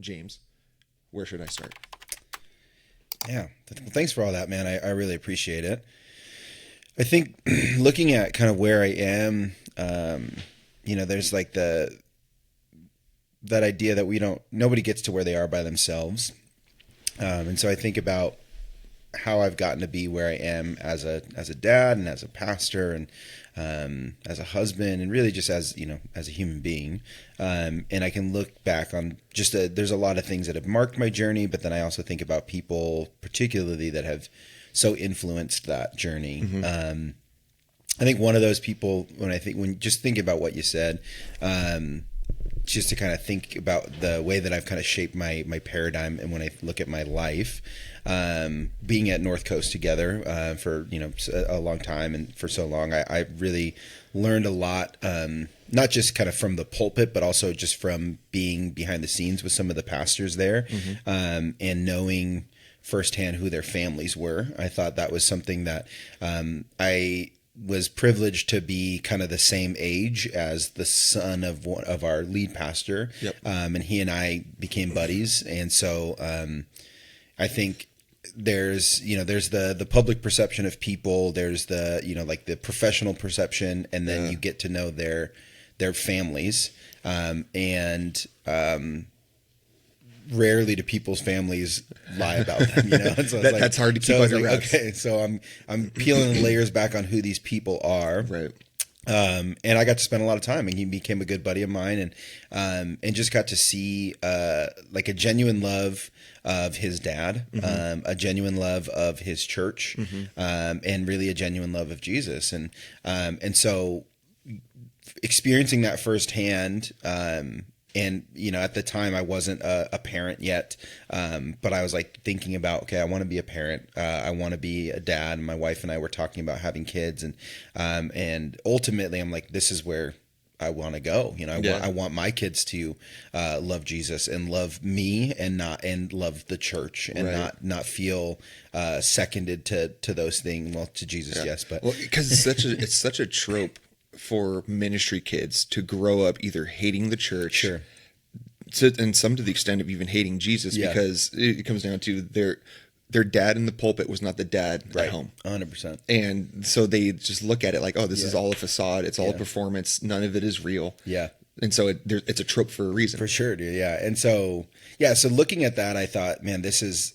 James, where should I start? Yeah. Well, thanks for all that, man. I really appreciate it. I think looking at kind of where I am, there's like that idea that nobody gets to where they are by themselves. And so I think about how I've gotten to be where I am as a dad and as a pastor and as a husband and really just as a human being. And I can look back on there's a lot of things that have marked my journey, but then I also think about people particularly that have so influenced that journey. Mm-hmm. I think one of those people, when just thinking about what you said, just to kind of think about the way that I've kind of shaped my paradigm, and when I look at my life, being at North Coast together for a long time, and for so long, I really learned a lot, not just kind of from the pulpit, but also just from being behind the scenes with some of the pastors there, mm-hmm. And knowing firsthand who their families were. I thought that was something that I was privileged to be kind of the same age as the son of one of our lead pastor. Yep. And he and I became buddies. And so I think there's the public perception of people, there's the, like the professional perception, and then you get to know their families. Rarely do people's families lie about them, And so that's hard to keep under wraps. Okay, so I'm peeling layers back on who these people are, right? And I got to spend a lot of time, and he became a good buddy of mine, and just got to see like a genuine love of his dad, mm-hmm. A genuine love of his church, mm-hmm. And really a genuine love of Jesus, and so experiencing that firsthand. And, at the time I wasn't a parent yet, but I was like thinking about, okay, I want to be a parent. I want to be a dad. And my wife and I were talking about having kids. And ultimately I'm like, this is where I want to go. I want my kids to love Jesus and love me and love the church and right. not feel seconded to those things. Well, to Jesus, yes. But because it's such a trope for ministry kids to grow up either hating the church, sure, and some to the extent of even hating Jesus, because it comes down to their dad in the pulpit was not the dad right. at home. 100%. And so they just look at it like, oh, this is all a facade. It's all a performance. None of it is real. Yeah. And so it's a trope for a reason. For sure, dude. Yeah. And so, so looking at that, I thought, man, this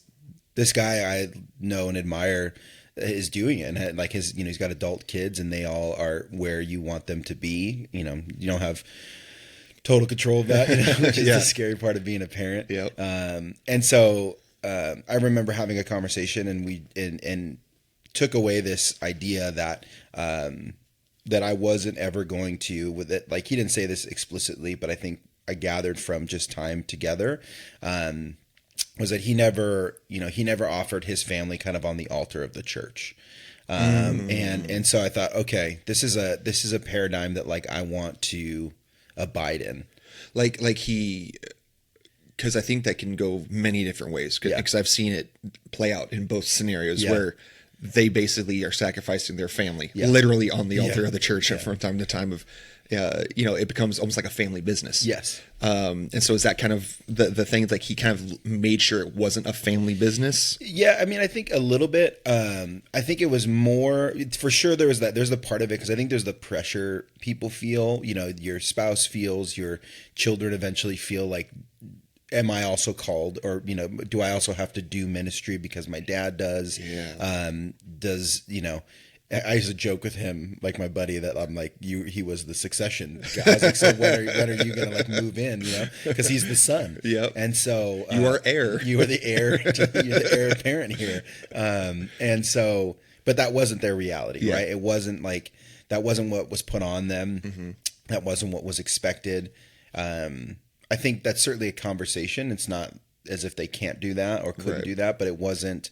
guy I know and admire is doing it, and like his, he's got adult kids, and they all are where you want them to be. You don't have total control of that, which is the scary part of being a parent. Yep. And so I remember having a conversation, and we took away this idea that that I wasn't ever going to, with it. Like, he didn't say this explicitly, but I think I gathered from just time together. Was that he never offered his family kind of on the altar of the church. And so I thought, okay, this is a paradigm that like I want to abide in. Like because I think that can go many different ways, because I've seen it play out in both scenarios where they basically are sacrificing their family literally on the altar of the church from time to time of, it becomes almost like a family business. Yes. And so is that kind of the thing, like he kind of made sure it wasn't a family business? Yeah. I mean, I think a little bit, I think it was more, for sure there's the part of it, because I think there's the pressure people feel, your spouse feels, your children eventually feel like, am I also called, or, do I also have to do ministry because my dad does? Yeah. I used to joke with him, like my buddy, that I'm like, he was the succession guy. I was like, so when are you going to like move in, because he's the son. Yep. And so you are heir. You are the heir. You're the heir apparent here. And so, but that wasn't their reality, right? It wasn't like, that wasn't what was put on them. Mm-hmm. That wasn't what was expected. I think that's certainly a conversation. It's not as if they can't do that or couldn't do that, but it wasn't,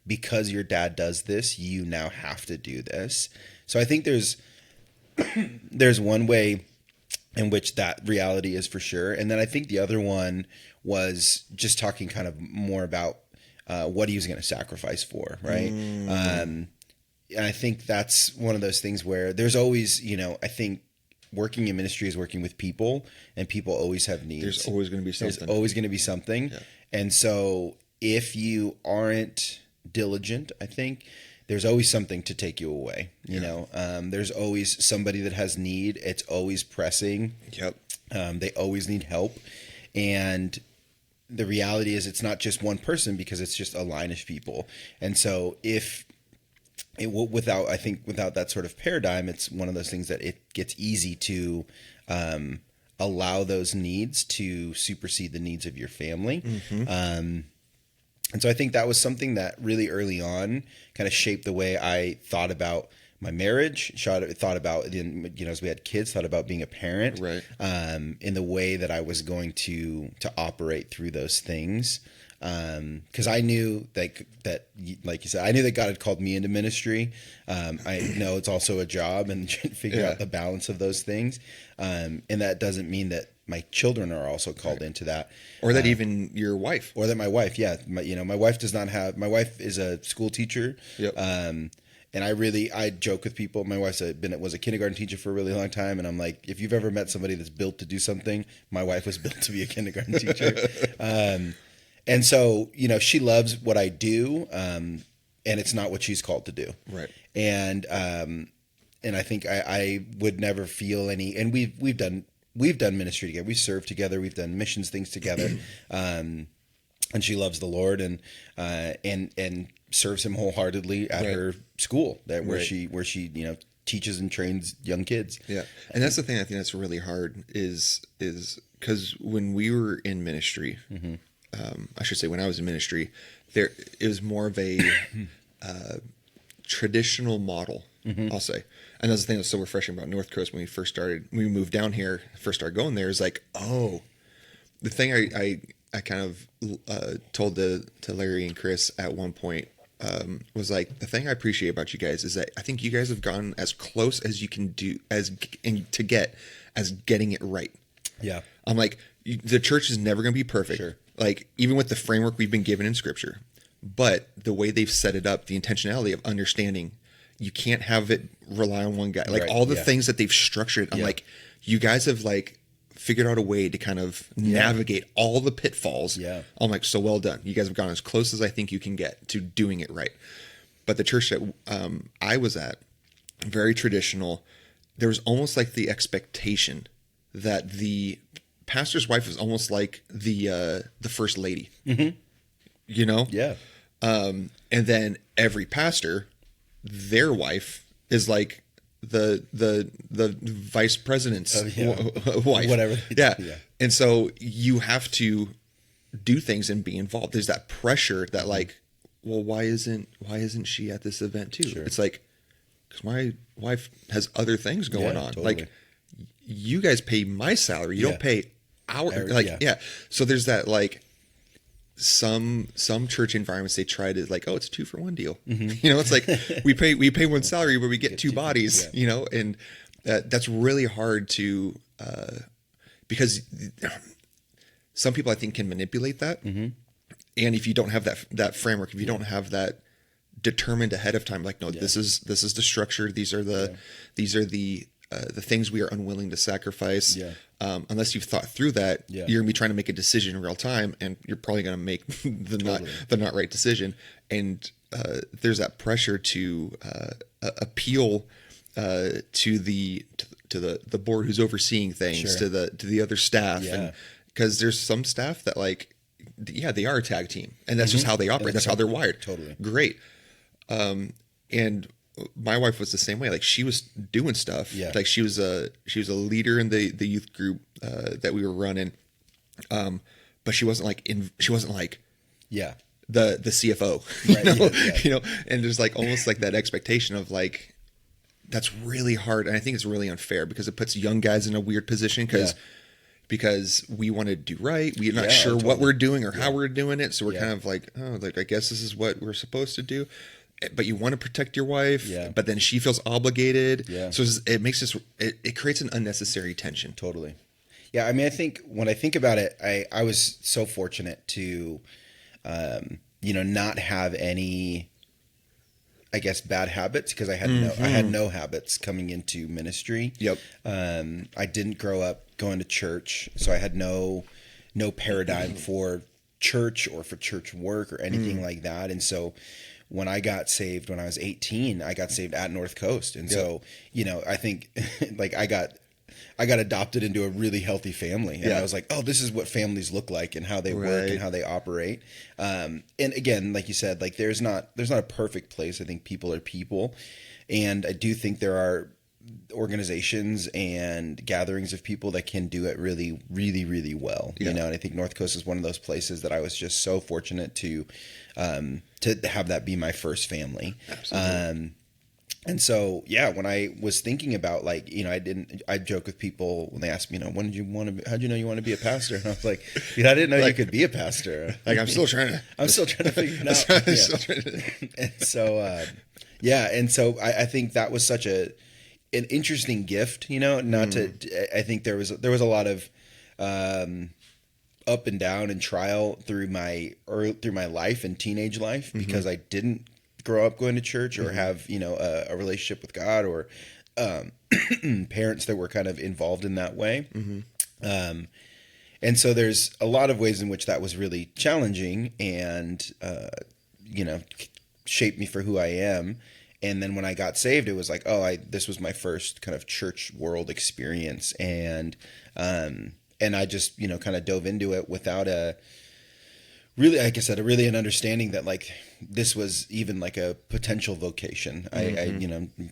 because your dad does this, you now have to do this. So I think there's one way in which that reality is for sure. And then I think the other one was just talking kind of more about what he was going to sacrifice for, right? And I think that's one of those things where there's always, I think working in ministry is working with people, and people always have needs. There's always going to be something. There's always going to be something. Yeah. And so if you aren't diligent, I think there's always something to take you away. You know, there's always somebody that has need. It's always pressing. Yep. They always need help. And the reality is it's not just one person, because it's just a line of people. And so without that sort of paradigm, it's one of those things that it gets easy to allow those needs to supersede the needs of your family. Mm-hmm. And so I think that was something that really early on kind of shaped the way I thought about my marriage, thought about, as we had kids, thought about being a parent, right. In the way that I was going to operate through those things. Because I knew that, like you said, I knew that God had called me into ministry. I know it's also a job, and figure out the balance of those things. And that doesn't mean that my children are also called into that, or that even your wife, or that my wife. Yeah, my wife does not have. My wife is a school teacher. Yep. And I joke with people. My wife was a kindergarten teacher for a really long time, and I'm like, if you've ever met somebody that's built to do something, my wife was built to be a kindergarten teacher. And so, she loves what I do, and it's not what she's called to do. Right. And I think I would never feel any. And we've done ministry together. We served together. We've done missions things together. And she loves the Lord and serves Him wholeheartedly at her school, where she teaches and trains young kids. Yeah, and that's the thing I think that's really hard is because when we were in ministry, mm-hmm. I should say when I was in ministry, it was more of a traditional model. Mm-hmm. I'll say, and that's the thing that's so refreshing about North Coast when we moved down here, first started going there, is like, oh, the thing I kind of told to Larry and Chris at one point was like, the thing I appreciate about you guys is that I think you guys have gone as close as you can do as getting it right. Yeah. I'm like, the church is never going to be perfect. Sure. Like, even with the framework we've been given in Scripture, but the way they've set it up, the intentionality of understanding, you can't have it rely on one guy. Like all the things that they've structured, I'm like, you guys have figured out a way to kind of navigate all the pitfalls. Yeah. I'm like, so well done. You guys have gone as close as I think you can get to doing it right. But the church that I was at, very traditional, there was almost like the expectation that the pastor's wife was almost like the first lady. Mm-hmm. Yeah. And then every pastor, their wife is like the vice president's wife, whatever. Yeah. And so you have to do things and be involved. There's that pressure that well, why isn't she at this event too? Sure. It's like, because my wife has other things going on. Totally. Like, you guys pay my salary. You don't pay our So there's that some church environments, they try to it's a 2-for-1 deal. Mm-hmm. It's like we pay one salary but we get two bodies. And that's really hard to because some people I think can manipulate that. Mm-hmm. And if you don't have that framework, if you don't have that determined ahead of time, this is the structure. These are the things we are unwilling to sacrifice. Yeah. Unless you've thought through that, you're going to be trying to make a decision in real time, and you're probably going to make the not right decision. And there's that pressure to appeal to the board who's overseeing things, to the other staff, and because there's some staff that they are a tag team, and that's just how they operate. That's how they're wired. Totally great. And my wife was the same way. She was doing stuff. Yeah. She was a leader in the youth group that we were running. But she wasn't the CFO. Right. And there's almost that expectation of that's really hard. And I think it's really unfair because it puts young guys in a weird position because we want to do right. We're not sure what we're doing or how we're doing it. So we're kind of I guess this is what we're supposed to do. But you want to protect your wife, but then she feels obligated. Yeah. So it makes it creates an unnecessary tension. Totally. Yeah. I mean, I think when I think about it, I was so fortunate to, not have any I guess, bad habits, because I had no habits coming into ministry. Yep. I didn't grow up going to church, so I had no paradigm for church or for church work or anything like that. And so when I got saved when I was 18, I got saved at North Coast. And so, I think like I got adopted into a really healthy family. And I was like, oh, this is what families look like and how they work and how they operate. And again, like you said, like there's not a perfect place. I think people are people. And I do think there are organizations and gatherings of people that can do it really, really, really well. And I think North Coast is one of those places that I was just so fortunate to have that be my first family. Absolutely. And so, when I was thinking about like, I joke with people when they ask me, how'd you know you want to be a pastor? And I was like, I didn't know you could be a pastor. Like, I'm still trying to figure it out. And so, and so I think that was such an interesting gift, I think there was a lot of, up and down and trial through my life and teenage life, because I didn't grow up going to church or have, a relationship with God or parents that were kind of involved in that way. And so there's a lot of ways in which that was really challenging and, shaped me for who I am. And then when I got saved, it was like, this was my first kind of church world experience. And I just, kind of dove into it without really, like I said, really an understanding that like this was even like a potential vocation.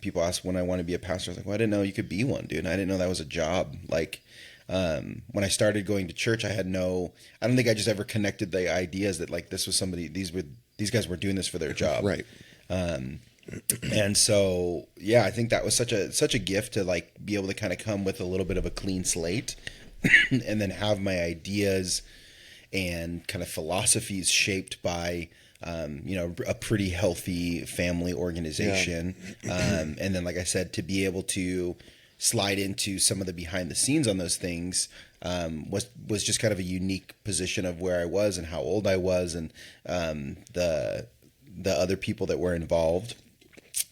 People ask when I want to be a pastor. I was like, well, I didn't know you could be one, dude. And I didn't know that was a job. Like, when I started going to church, I don't think I just ever connected the ideas that like this was somebody, these guys were doing this for their job. Right. And so, I think that was such a gift to like be able to kind of come with a little bit of a clean slate and then have my ideas and kind of philosophies shaped by, a pretty healthy family organization. And then, like I said, to be able to slide into some of the behind the scenes on those things, was just kind of a unique position of where I was and how old I was and, the other people that were involved,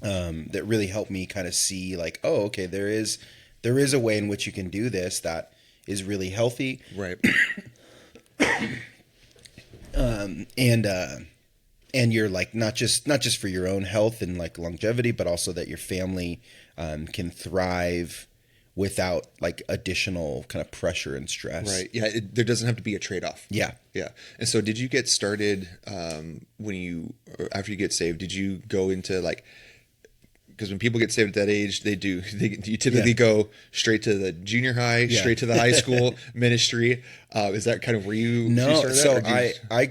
that really helped me kind of see like, oh, okay, there is a way in which you can do this that is really healthy. Right. And you're like, not just for your own health and like longevity, but also that your family, can thrive without like additional kind of pressure and stress. Right. Yeah. There doesn't have to be a trade-off. Yeah. Yeah. And so did you get started, after you get saved, did you go into like, because when people get saved at that age, you typically go straight to the junior high, straight to the high school ministry. Is that kind of where you started? So I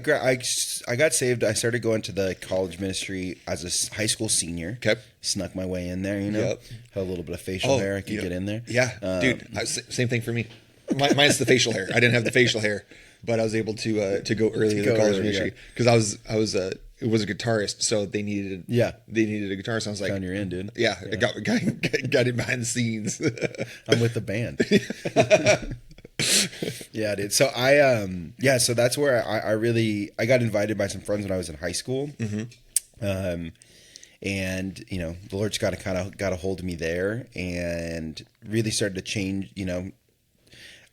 got saved. I started going to the college ministry as a high school senior. Okay. Snuck my way in there, Had a little bit of facial hair. I could get in there. Yeah, dude. Same thing for me. Mine's the facial hair. I didn't have the facial hair, but I was able to go early in the college ministry because I was a guitarist, so they needed a guitarist. So I was like, found your end, dude. Yeah, I got in behind the scenes. I'm with the band. Yeah, dude. So so that's where I got invited by some friends when I was in high school. And the Lord just got a hold of me there and really started to change.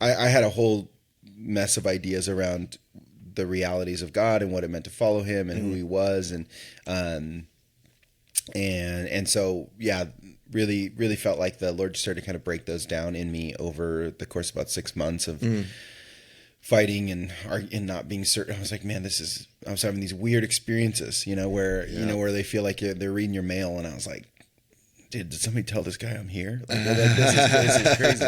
I had a whole mess of ideas around the realities of God and what it meant to follow Him and who He was, and so really felt like the Lord started to kind of break those down in me over the course of about 6 months of fighting and not being certain. I was like, man, I was having these weird experiences, where they feel like they're reading your mail, and I was like, dude, did somebody tell this guy I'm here? Like, this is crazy.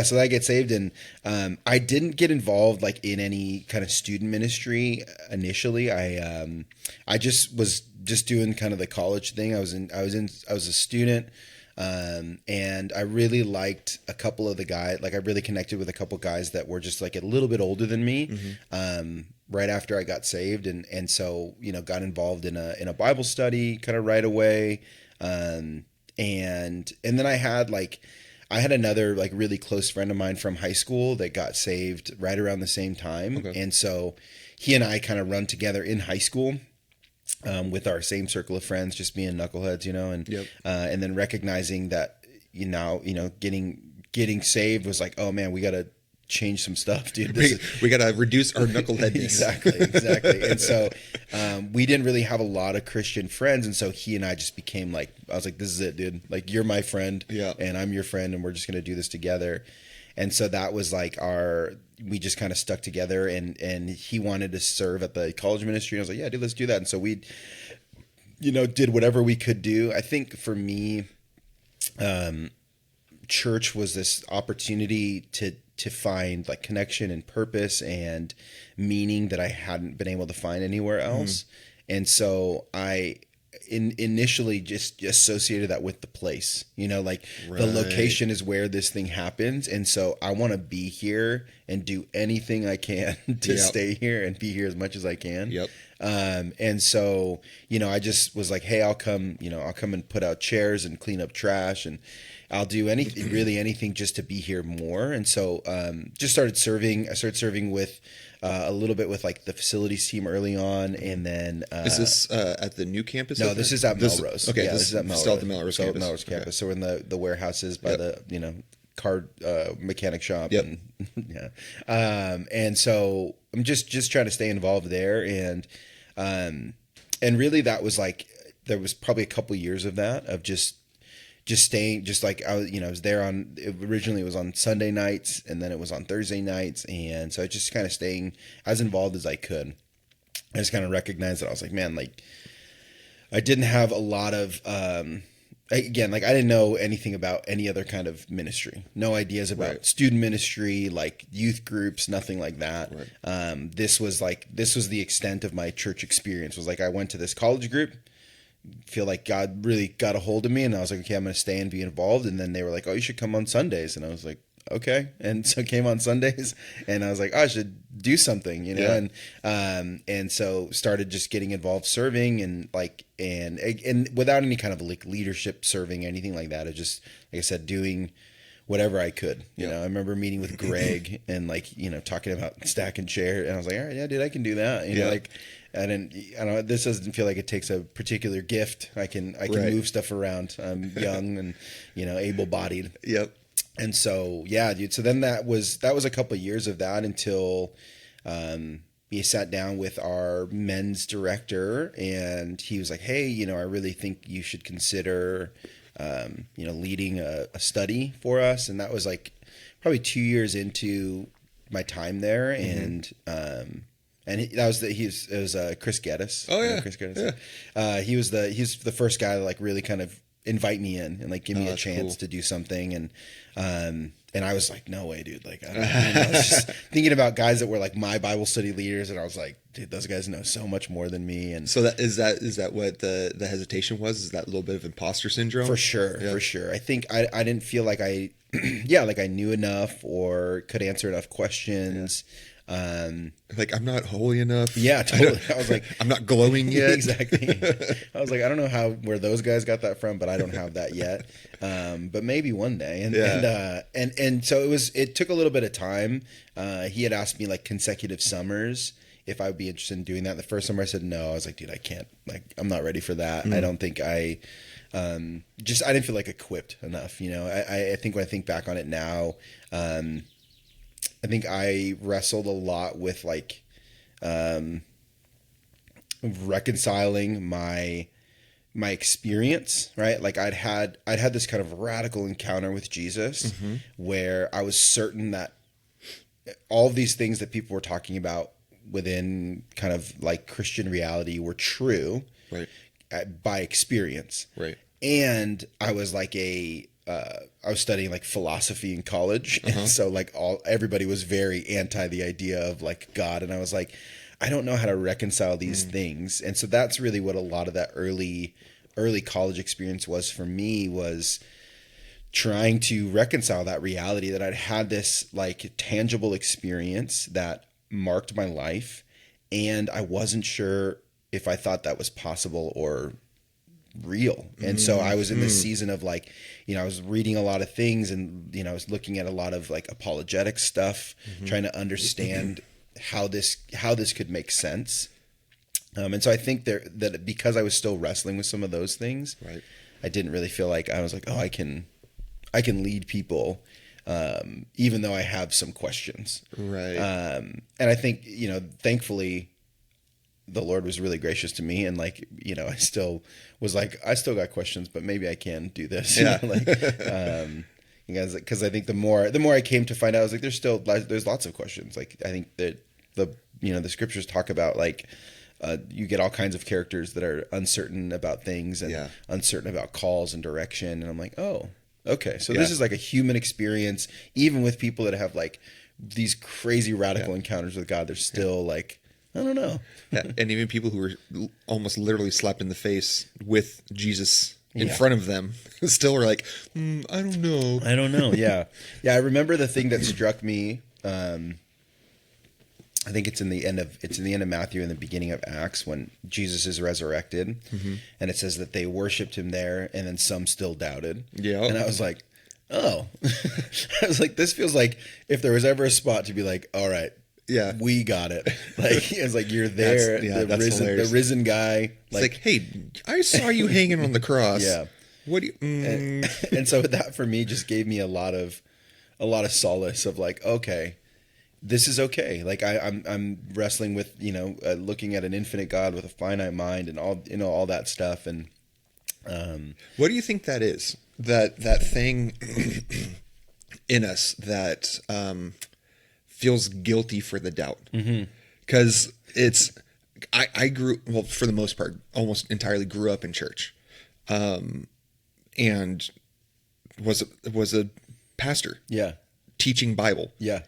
So I get saved, and I didn't get involved like in any kind of student ministry initially. I just was doing kind of the college thing. I was a student, and I really liked a couple of the guys. Like I really connected with a couple guys that were just like a little bit older than me. Right after I got saved, and so got involved in a Bible study kind of right away, and then I had another like really close friend of mine from high school that got saved right around the same time, and so he and I kind of run together in high school, with our same circle of friends, just being knuckleheads, and then recognizing that, getting saved was like, oh man, we got to change some stuff, dude. We got to reduce our knuckleheadness. Exactly. And so we didn't really have a lot of Christian friends. And so he and I just became like, I was like, this is it, dude. Like, you're my friend and I'm your friend, and we're just going to do this together. And so that was like we just kind of stuck together, and he wanted to serve at the college ministry. And I was like, yeah, dude, let's do that. And so we, did whatever we could do. I think for me, church was this opportunity to find like connection and purpose and meaning that I hadn't been able to find anywhere else. And so I initially just associated that with the place, the location is where this thing happens. And so I want to be here and do anything I can to stay here and be here as much as I can. And so, I just was like, hey, I'll come and put out chairs and clean up trash, and I'll do anything just to be here more. And so, just started serving. I started serving with a little bit with like the facilities team early on, and then is this at the new campus? No, this is at Melrose. Okay, this is at Melrose. Still at the Melrose campus. Melrose campus. Okay. So we're in the warehouses by the car mechanic shop. And so I'm just trying to stay involved there, and really that was like, there was probably a couple years of that, of just staying, just like I was there originally it was on Sunday nights, and then it was on Thursday nights. And so just kind of staying as involved as I could. I just kind of recognized that I was like, man, like I didn't have a lot of, again, like I didn't know anything about any other kind of ministry, no ideas about student ministry, like youth groups, nothing like that. This was the extent of my church experience. Was like, I went to this college group, feel like God really got a hold of me, and I was like, okay, I'm going to stay and be involved. And then they were like, oh, you should come on Sundays. And I was like, okay. And so I came on Sundays, and I was like, oh, I should do something, and so started just getting involved serving, and like, and without any kind of like leadership serving, anything like that. It just, like I said, doing whatever I could, I remember meeting with Greg and like, talking about stacking chair, and I was like, all right, yeah, dude, I can do that. Like, I don't know. This doesn't feel like it takes a particular gift. I can move stuff around. I'm young and, able-bodied. And so, yeah, dude. So then that was a couple of years of that until, we sat down with our men's director, and he was like, hey, I really think you should consider, leading a study for us. And that was like probably 2 years into my time there. And it was Chris Geddes. Oh yeah, Chris Geddes. Yeah. He's the first guy to like really kind of invite me in and like give me a chance to do something, and I was like, no way, dude. Like, I was just thinking about guys that were like my Bible study leaders, and I was like, dude, those guys know so much more than me. And so is that what the hesitation was? Is that a little bit of imposter syndrome? For sure. I think I didn't feel like I knew enough or could answer enough questions. Like, I'm not holy enough. Yeah, totally. I was like, I'm not glowing yet. Exactly. I was like, I don't know where those guys got that from, but I don't have that yet. But maybe one day. And so it took a little bit of time. He had asked me like consecutive summers if I would be interested in doing that. The first summer I said no. I was like, dude, I can't. Like, I'm not ready for that. I don't think I didn't feel like equipped enough. I think when I think back on it now, I think I wrestled a lot with like reconciling my experience, right? Like I'd had this kind of radical encounter with Jesus where I was certain that all of these things that people were talking about within kind of like Christian reality were true, by experience, and I was like I was studying like philosophy in college. And so like everybody was very anti the idea of like God. And I was like, I don't know how to reconcile these things. And so that's really what a lot of that early college experience was for me, was trying to reconcile that reality that I'd had this like tangible experience that marked my life. And I wasn't sure if I thought that was possible or real. And so I was in this season of like, I was reading a lot of things, and I was looking at a lot of like apologetic stuff, trying to understand how this could make sense. And so I think that because I was still wrestling with some of those things, right. I didn't really feel like I was like, oh, I can lead people, even though I have some questions. Right. And I think, thankfully the Lord was really gracious to me. And like, I still was like, I still got questions, but maybe I can do this. Yeah. Because I think the more I came to find out, I was like, there's lots of questions. Like, I think that the scriptures talk about like, you get all kinds of characters that are uncertain about things and uncertain about calls and direction. And I'm like, oh, okay. So this is like a human experience, even with people that have like these crazy radical encounters with God. They're still like, I don't know. And even people who were almost literally slapped in the face with Jesus in front of them still are like, I don't know. I don't know. Yeah. Yeah. I remember the thing that struck me, I think it's in the end of Matthew and the beginning of Acts when Jesus is resurrected, and it says that they worshipped him there, and then some still doubted. Yeah, and I was like, oh, I was like, this feels like if there was ever a spot to be like, all right, we got it. Like it's like you're there, the risen guy. Like, hey, I saw you hanging on the cross. Yeah, what do you? And so that for me just gave me a lot of solace of like, okay. This is okay. Like I'm wrestling with, looking at an infinite God with a finite mind and all that stuff. And what do you think that is? That thing in us that feels guilty for the doubt. Because I grew, well, for the most part, almost entirely grew up in church, and was a pastor. Yeah, teaching Bible. Yeah.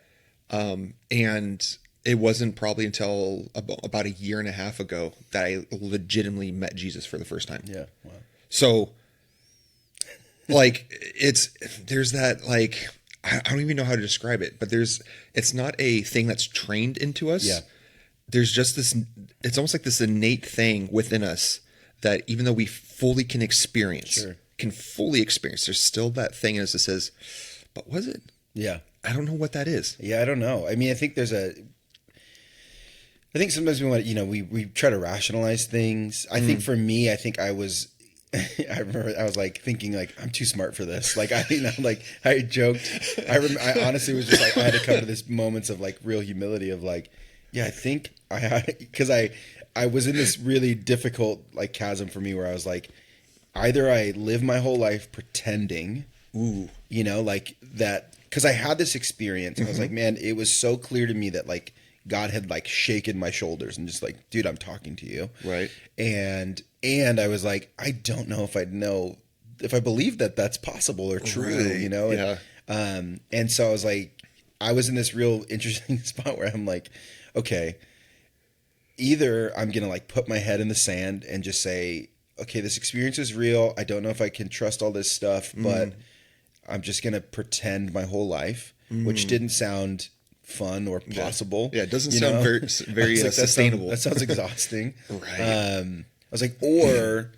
And it wasn't probably until about a year and a half ago that I legitimately met Jesus for the first time. Yeah. Wow. So like there's that, like, I don't even know how to describe it, but it's not a thing that's trained into us. Yeah. There's just this, it's almost like this innate thing within us that even though we fully can experience, there's still that thing in us that says, but was it? Yeah. I don't know what that is. Yeah, I don't know. I mean, I think sometimes we want to, we try to rationalize things. I think for me, I remember I was like thinking like, I'm too smart for this. Like, I joked. I honestly was just like, I had to come to this moments of like real humility of like, yeah, I think because I was in this really difficult like chasm for me where I was like, either I live my whole life pretending, like that. Because I had this experience, and I was like, man, it was so clear to me that like God had like shaken my shoulders and just like, dude, I'm talking to you, right? And I was like, I don't know if I believe that that's possible or true, right. And so I was like, I was in this real interesting spot where I'm like, okay, either I'm gonna like put my head in the sand and just say, okay, this experience is real. I don't know if I can trust all this stuff, but I'm just going to pretend my whole life, which didn't sound fun or possible. Yeah, it doesn't sound very like, sustainable. That sounds exhausting. Right. I was like, or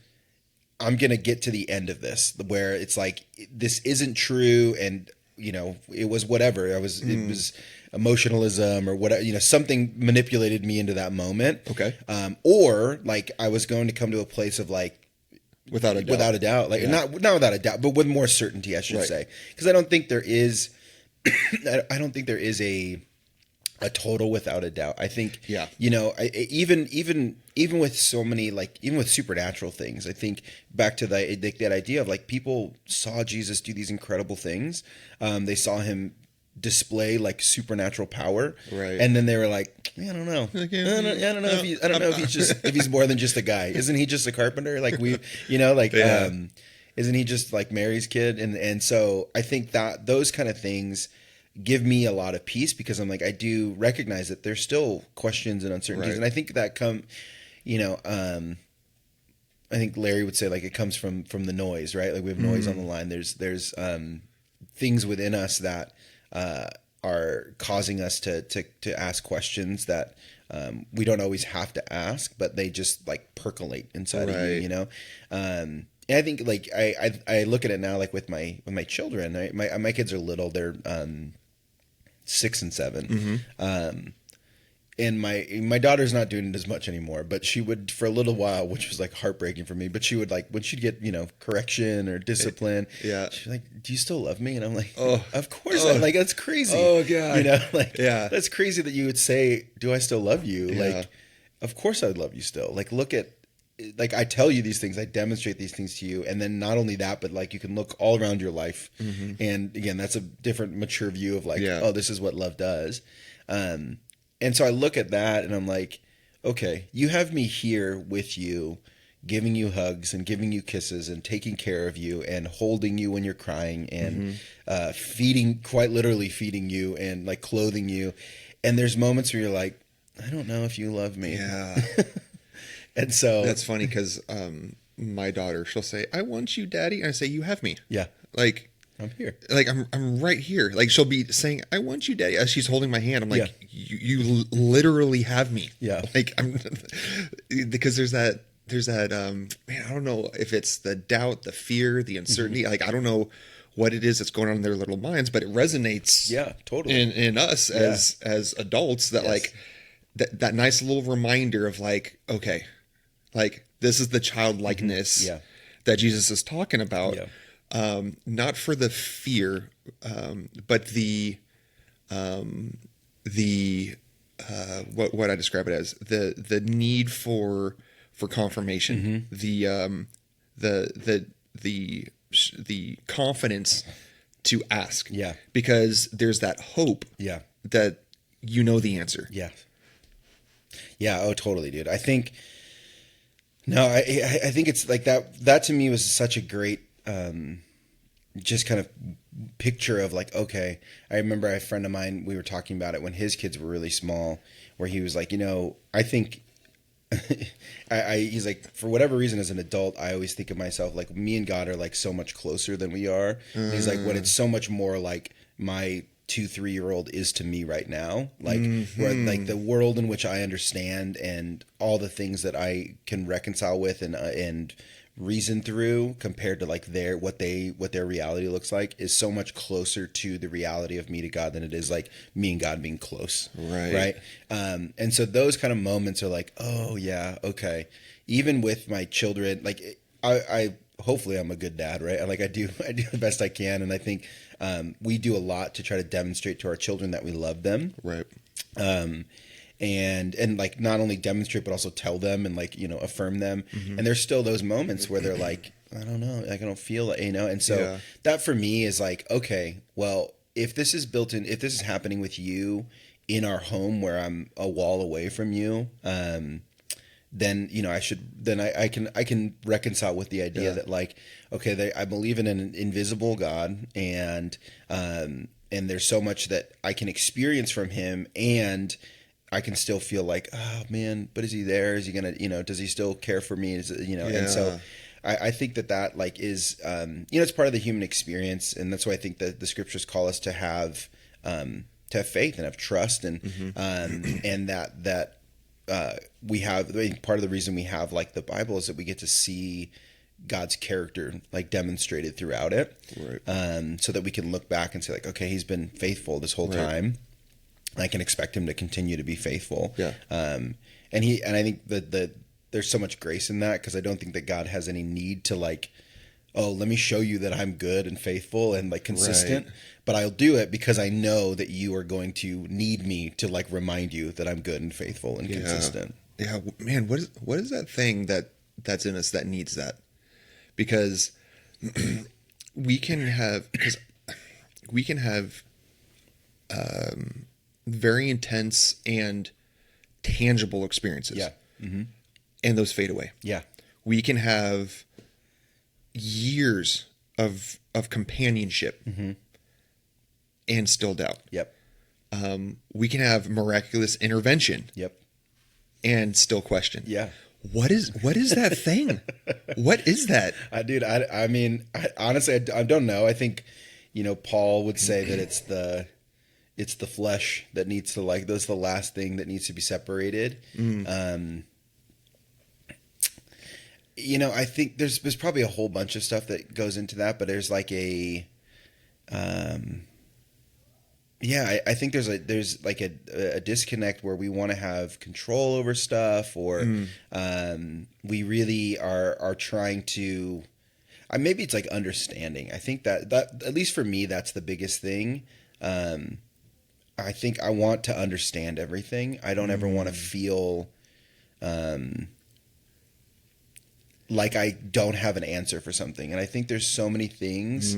I'm going to get to the end of this where it's like, this isn't true. And, it was whatever. It was emotionalism or whatever, something manipulated me into that moment. Okay. Or like I was going to come to a place of like, Without a doubt. Like not without a doubt, but with more certainty, I should say. Because I don't think there is a total without a doubt. I think, even with so many, like, even with supernatural things, I think back to that idea of like people saw Jesus do these incredible things. They saw him display like supernatural power, right? And then they were like, I don't know, I don't know if he's more than just a guy. Isn't he just a carpenter? Like isn't he just like Mary's kid? And so I think that those kind of things give me a lot of peace because I'm like, I do recognize that there's still questions and uncertainties, right. And I think that I think Larry would say like it comes from the noise, right? Like we have noise on the line. There's things within us that are causing us to ask questions that we don't always have to ask, but they just like percolate inside of you, And I think like I look at it now like with my children. Right? My kids are little; they're 6 and 7. and my daughter's not doing it as much anymore, but she would for a little while, which was like heartbreaking for me. But she would like when she'd get correction or discipline. Yeah, she's like, "Do you still love me?" And I'm like, "Oh, of course." I'm like, that's crazy. Oh god, that's crazy that you would say, "Do I still love you?" Yeah. Like, of course I would love you still. Like, look at. Like I tell you these things, I demonstrate these things to you, and then not only that, but like you can look all around your life, and again, that's a different, mature view of like, oh, this is what love does. And so I look at that, and I'm like, okay, you have me here with you, giving you hugs and giving you kisses and taking care of you and holding you when you're crying and feeding, quite literally feeding you and like clothing you. And there's moments where you're like, I don't know if you love me. Yeah. And so that's funny because my daughter, she'll say, "I want you, Daddy," and I say, "You have me." Yeah, like I'm here. Like I'm right here. Like she'll be saying, "I want you, Daddy," as she's holding my hand. I'm like, you literally have me. Yeah. Like I'm because there's that man, I don't know if it's the doubt, the fear, the uncertainty. Like I don't know what it is that's going on in their little minds, but it resonates. Yeah, totally. In us as adults that like that nice little reminder of like, okay. Like this is the childlikeness that Jesus is talking about, not for the fear, but the what I describe it as the need for confirmation, the confidence to ask, because there's that hope, that you know the answer, oh totally, dude. I think. No, I think it's like that. That to me was such a great, just kind of picture of like, okay. I remember a friend of mine, we were talking about it when his kids were really small, where he was like, I think, he's like, for whatever reason, as an adult, I always think of myself like me and God are like so much closer than we are. He's like, when it's so much more like my 2-3-year-old is to me right now, like where like the world in which I understand and all the things that I can reconcile with and reason through compared to like what their reality looks like is so much closer to the reality of me to God than it is like me and God being close, right? And so those kind of moments are like, oh yeah, okay. Even with my children, like I hopefully I'm a good dad, right? Like I do the best I can, and I think we do a lot to try to demonstrate to our children that we love them, right? And like not only demonstrate but also tell them and like affirm them. And there's still those moments where they're like, I don't know, like I don't feel it, and so that for me is like, okay, well, if this is happening with you in our home where I'm a wall away from you, then I can reconcile with the idea that like, okay, I believe in an invisible God, and there's so much that I can experience from him, and I can still feel like, oh man, but is he there? Is he gonna, does he still care for me? And so I think that like is, it's part of the human experience, and that's why I think that the scriptures call us to have faith and have trust, and and that. We have, I mean, part of the reason we have like the Bible is that we get to see God's character like demonstrated throughout it, right? So that we can look back and say like, okay, he's been faithful this whole time. I can expect him to continue to be faithful. And I think that there's so much grace in that, because I don't think that God has any need to like, oh, let me show you that I'm good and faithful and like consistent. Right. But I'll do it because I know that you are going to need me to like remind you that I'm good and faithful and consistent. Yeah, man, what is that thing that's in us that needs that? Because we can have very intense and tangible experiences. Yeah. And those fade away. Yeah. We can have years of companionship and still doubt. Yep. We can have miraculous intervention. Yep. And still question. Yeah. What is that thing? What is that? Dude, I mean, honestly, I don't know. I think, Paul would say that it's the flesh that needs to like, that's the last thing that needs to be separated. I think there's probably a whole bunch of stuff that goes into that, but there's like Yeah, I think there's like a disconnect where we want to have control over stuff, or we really are trying to. Maybe it's like understanding. I think that at least for me, that's the biggest thing. I think I want to understand everything. I don't ever want to feel like I don't have an answer for something. And I think there's so many things.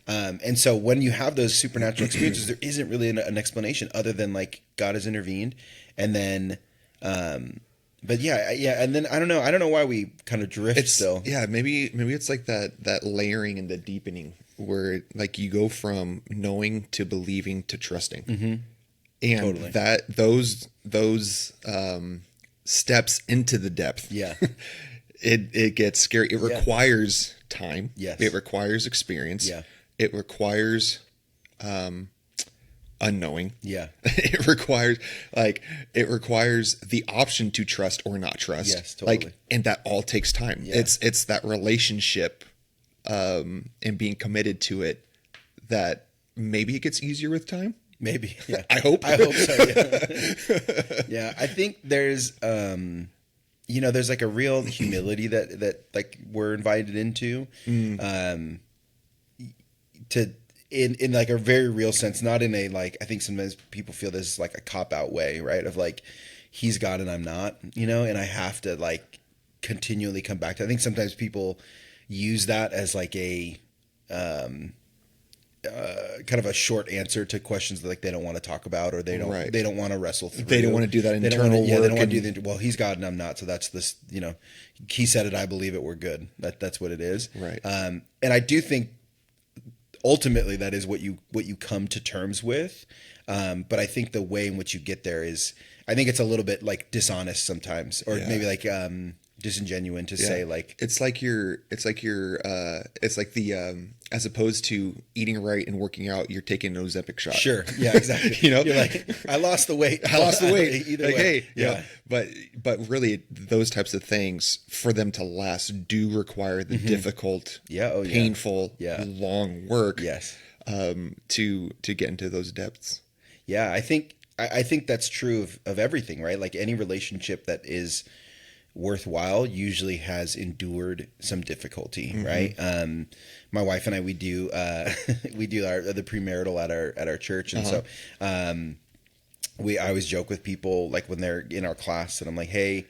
And so when you have those supernatural experiences, there isn't really an explanation other than like God has intervened. And then, but yeah. And then I don't know why we kind of drift still. Yeah. Maybe it's like that layering and the deepening where like you go from knowing to believing to trusting. Mm-hmm. And totally. That those steps into the depth. Yeah. It gets scary. It requires time. Yes. It requires experience. Yeah. It requires unknowing. Yeah. It requires the option to trust or not trust. Yes, totally. And that all takes time. Yeah. It's that relationship and being committed to it that maybe it gets easier with time. Maybe. Yeah. I hope so. Yeah. Yeah. I think there's there's like a real humility that like we're invited into, to in like a very real sense, not in a like, I think sometimes people feel this is like a cop out way, right? Of like, he's God and I'm not, and I have to like continually come back to, I think sometimes people use that as like a, kind of a short answer to questions that like they don't want to talk about, or they don't want to wrestle through. They don't want to do that internal work. Yeah, they don't want to do the, well, he's God and I'm not, so that's this, he said it, I believe it, we're good. That's what it is. Right. And I do think ultimately that is what you come to terms with. But I think the way in which you get there is, I think it's a little bit like dishonest sometimes, or maybe like disingenuine to say like, it's like the as opposed to eating right and working out, you're taking an Ozempic shot. Sure. Yeah, exactly. You're like, I lost the weight. Either way. Hey, yeah. But really those types of things, for them to last, do require the difficult, painful, long work. Yes. To get into those depths. Yeah, I think that's true of everything, right? Like any relationship that is worthwhile usually has endured some difficulty, right? My wife and I, we do the premarital at our church, and so I always joke with people like when they're in our class, and I'm like, hey,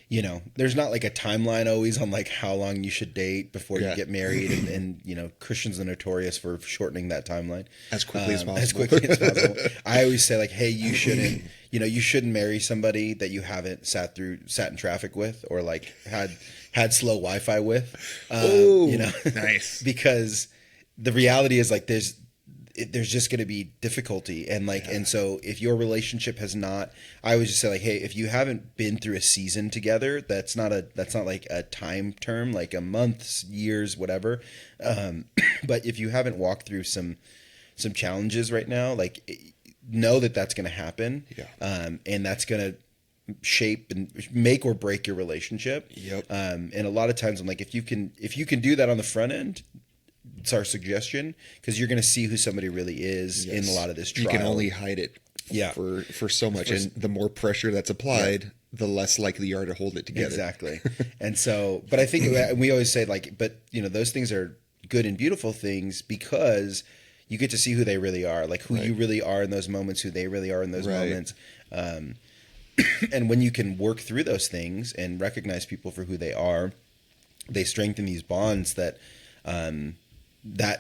there's not like a timeline always on like how long you should date before you get married, and Christians are notorious for shortening that timeline as quickly as possible. As quickly as possible. I always say like, hey, you shouldn't marry somebody that you haven't sat in traffic with, or like had slow Wi-Fi with. Nice. Because the reality is like there's just going to be difficulty, and like, and so if your relationship has not, I always just say like, hey, if you haven't been through a season together, that's not like a time term, like a month, years, whatever. But if you haven't walked through some challenges right now, like, know that that's going to happen. Yeah. And that's going to shape and make or break your relationship. Yep. And a lot of times I'm like, if you can do that on the front end, it's our suggestion, because you're going to see who somebody really is in a lot of this trial. You can only hide it for so much. And the more pressure that's applied, the less likely you are to hold it together. Exactly. And so, but I think we always say like, but those things are good and beautiful things because you get to see who they really are, like who you really are in those moments, who they really are in those moments. And when you can work through those things and recognize people for who they are, they strengthen these bonds that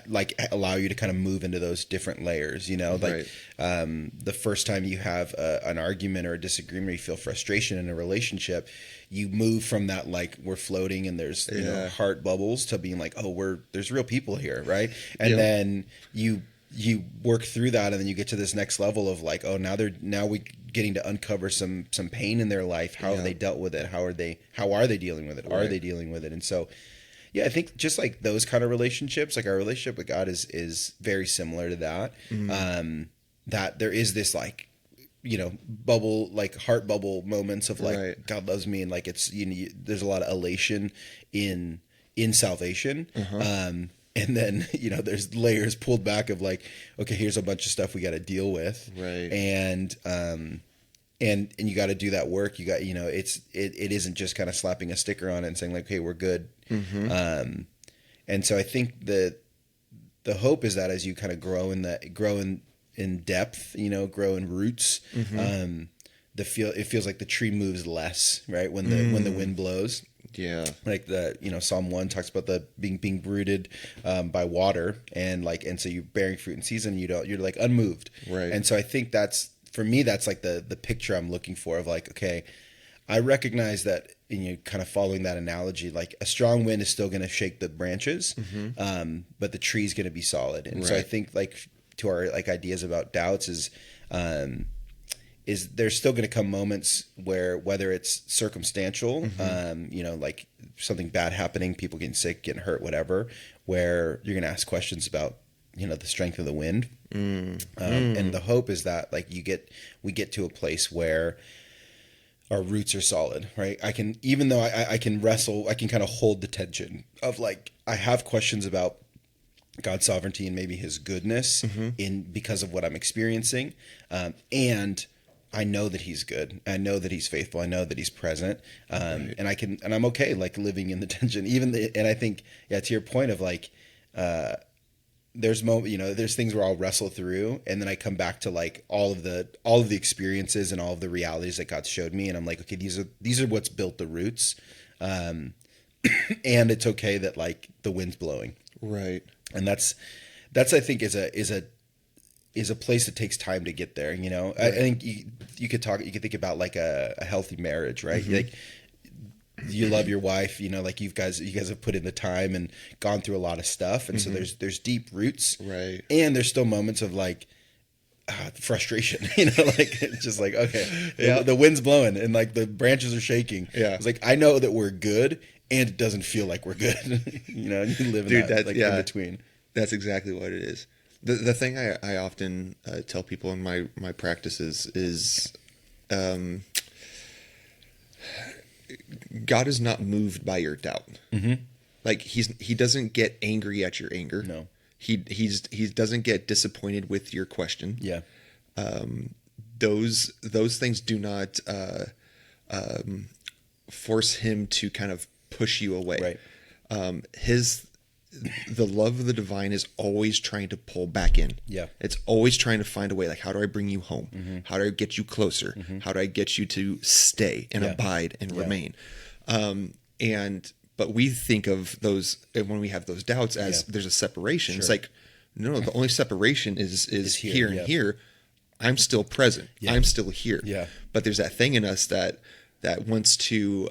like allow you to kind of move into those different layers, like the first time you have an argument or a disagreement, you feel frustration in a relationship, you move from that, like we're floating and there's heart bubbles, to being like, oh, there's real people here. Right. And then you work through that, and then you get to this next level of like, oh, now we getting to uncover some pain in their life. How have they dealt with it? How are they dealing with it? Are they dealing with it? And so, yeah, I think just like those kind of relationships, like our relationship with God is very similar to that. That there is this like, bubble, like heart bubble moments of like, God loves me. And like, it's, there's a lot of elation in salvation. and then, there's layers pulled back of like, okay, here's a bunch of stuff we got to deal with. Right. And you got to do that work. You got, it isn't just kind of slapping a sticker on it and saying like, hey, we're good. Mm-hmm. And so I think that the hope is that as you kind of grow in depth, grow in roots, Mm-hmm. it feels like the tree moves less, right? When the wind blows. Yeah. Like Psalm 1 talks about the being rooted by water, and so you're bearing fruit in season, you're like unmoved. Right. And so I think that's, for me, that's like the picture I'm looking for of like, okay, I recognize that, kind of following that analogy, like a strong wind is still going to shake the branches, but the tree's going to be solid. And so I think like to our like ideas about doubts is there's still going to come moments where, whether it's circumstantial, like something bad happening, people getting sick, getting hurt, whatever, where you're going to ask questions about, the strength of the wind. And the hope is that like we get to a place where our roots are solid, right? Even though I can wrestle, I can kind of hold the tension of like, I have questions about God's sovereignty and maybe his goodness because of what I'm experiencing. And I know that he's good. I know that he's faithful. I know that he's present. Right. And I'm okay, like living in the tension, and I think, to your point of like, there's things where I'll wrestle through, and then I come back to like all of the experiences and all of the realities that God showed me. And I'm like, okay, these are what's built the roots. And it's okay that like the wind's blowing. Right. And that's I think is a place that takes time to get there. Right. I think you could think about like a healthy marriage, right? Mm-hmm. Like you love your wife, like you guys have put in the time and gone through a lot of stuff. And so there's deep roots, right? And there's still moments of like frustration, like it's just like, okay, the wind's blowing and like the branches are shaking. Yeah. It's like, I know that we're good and it doesn't feel like we're good. You live in that like in between. That's exactly what it is. The thing I often tell people in my practices is God is not moved by your doubt. Mm-hmm. Like he doesn't get angry at your anger. No. He doesn't get disappointed with your question. Yeah. Those things do not force him to kind of push you away. Right. The love of the divine is always trying to pull back in. Yeah. It's always trying to find a way. Like, how do I bring you home? Mm-hmm. How do I get you closer? Mm-hmm. How do I get you to stay and abide and remain? But we think of those, when we have those doubts, as there's a separation. Sure. It's like, no, the only separation is here and here. I'm still present. Yeah. I'm still here. Yeah. But there's that thing in us that wants to,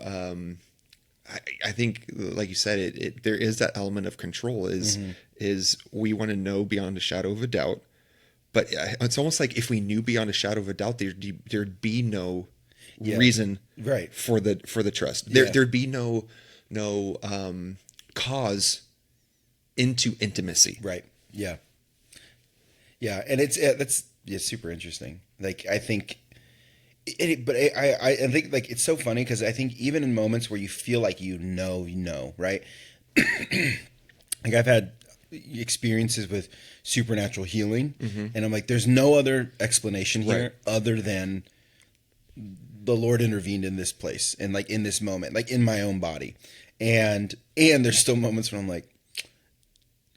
I think, like you said, there is that element of control is we want to know beyond a shadow of a doubt, but it's almost like if we knew beyond a shadow of a doubt, there'd be no reason for the trust. There'd be no cause into intimacy. Right. Yeah. Yeah. And that's super interesting. Like, I think, but I think like it's so funny because I think even in moments where you feel like right? Like I've had experiences with supernatural healing, and I'm like, there's no other explanation here other than the Lord intervened in this place and like in this moment, like in my own body, and there's still moments when I'm like,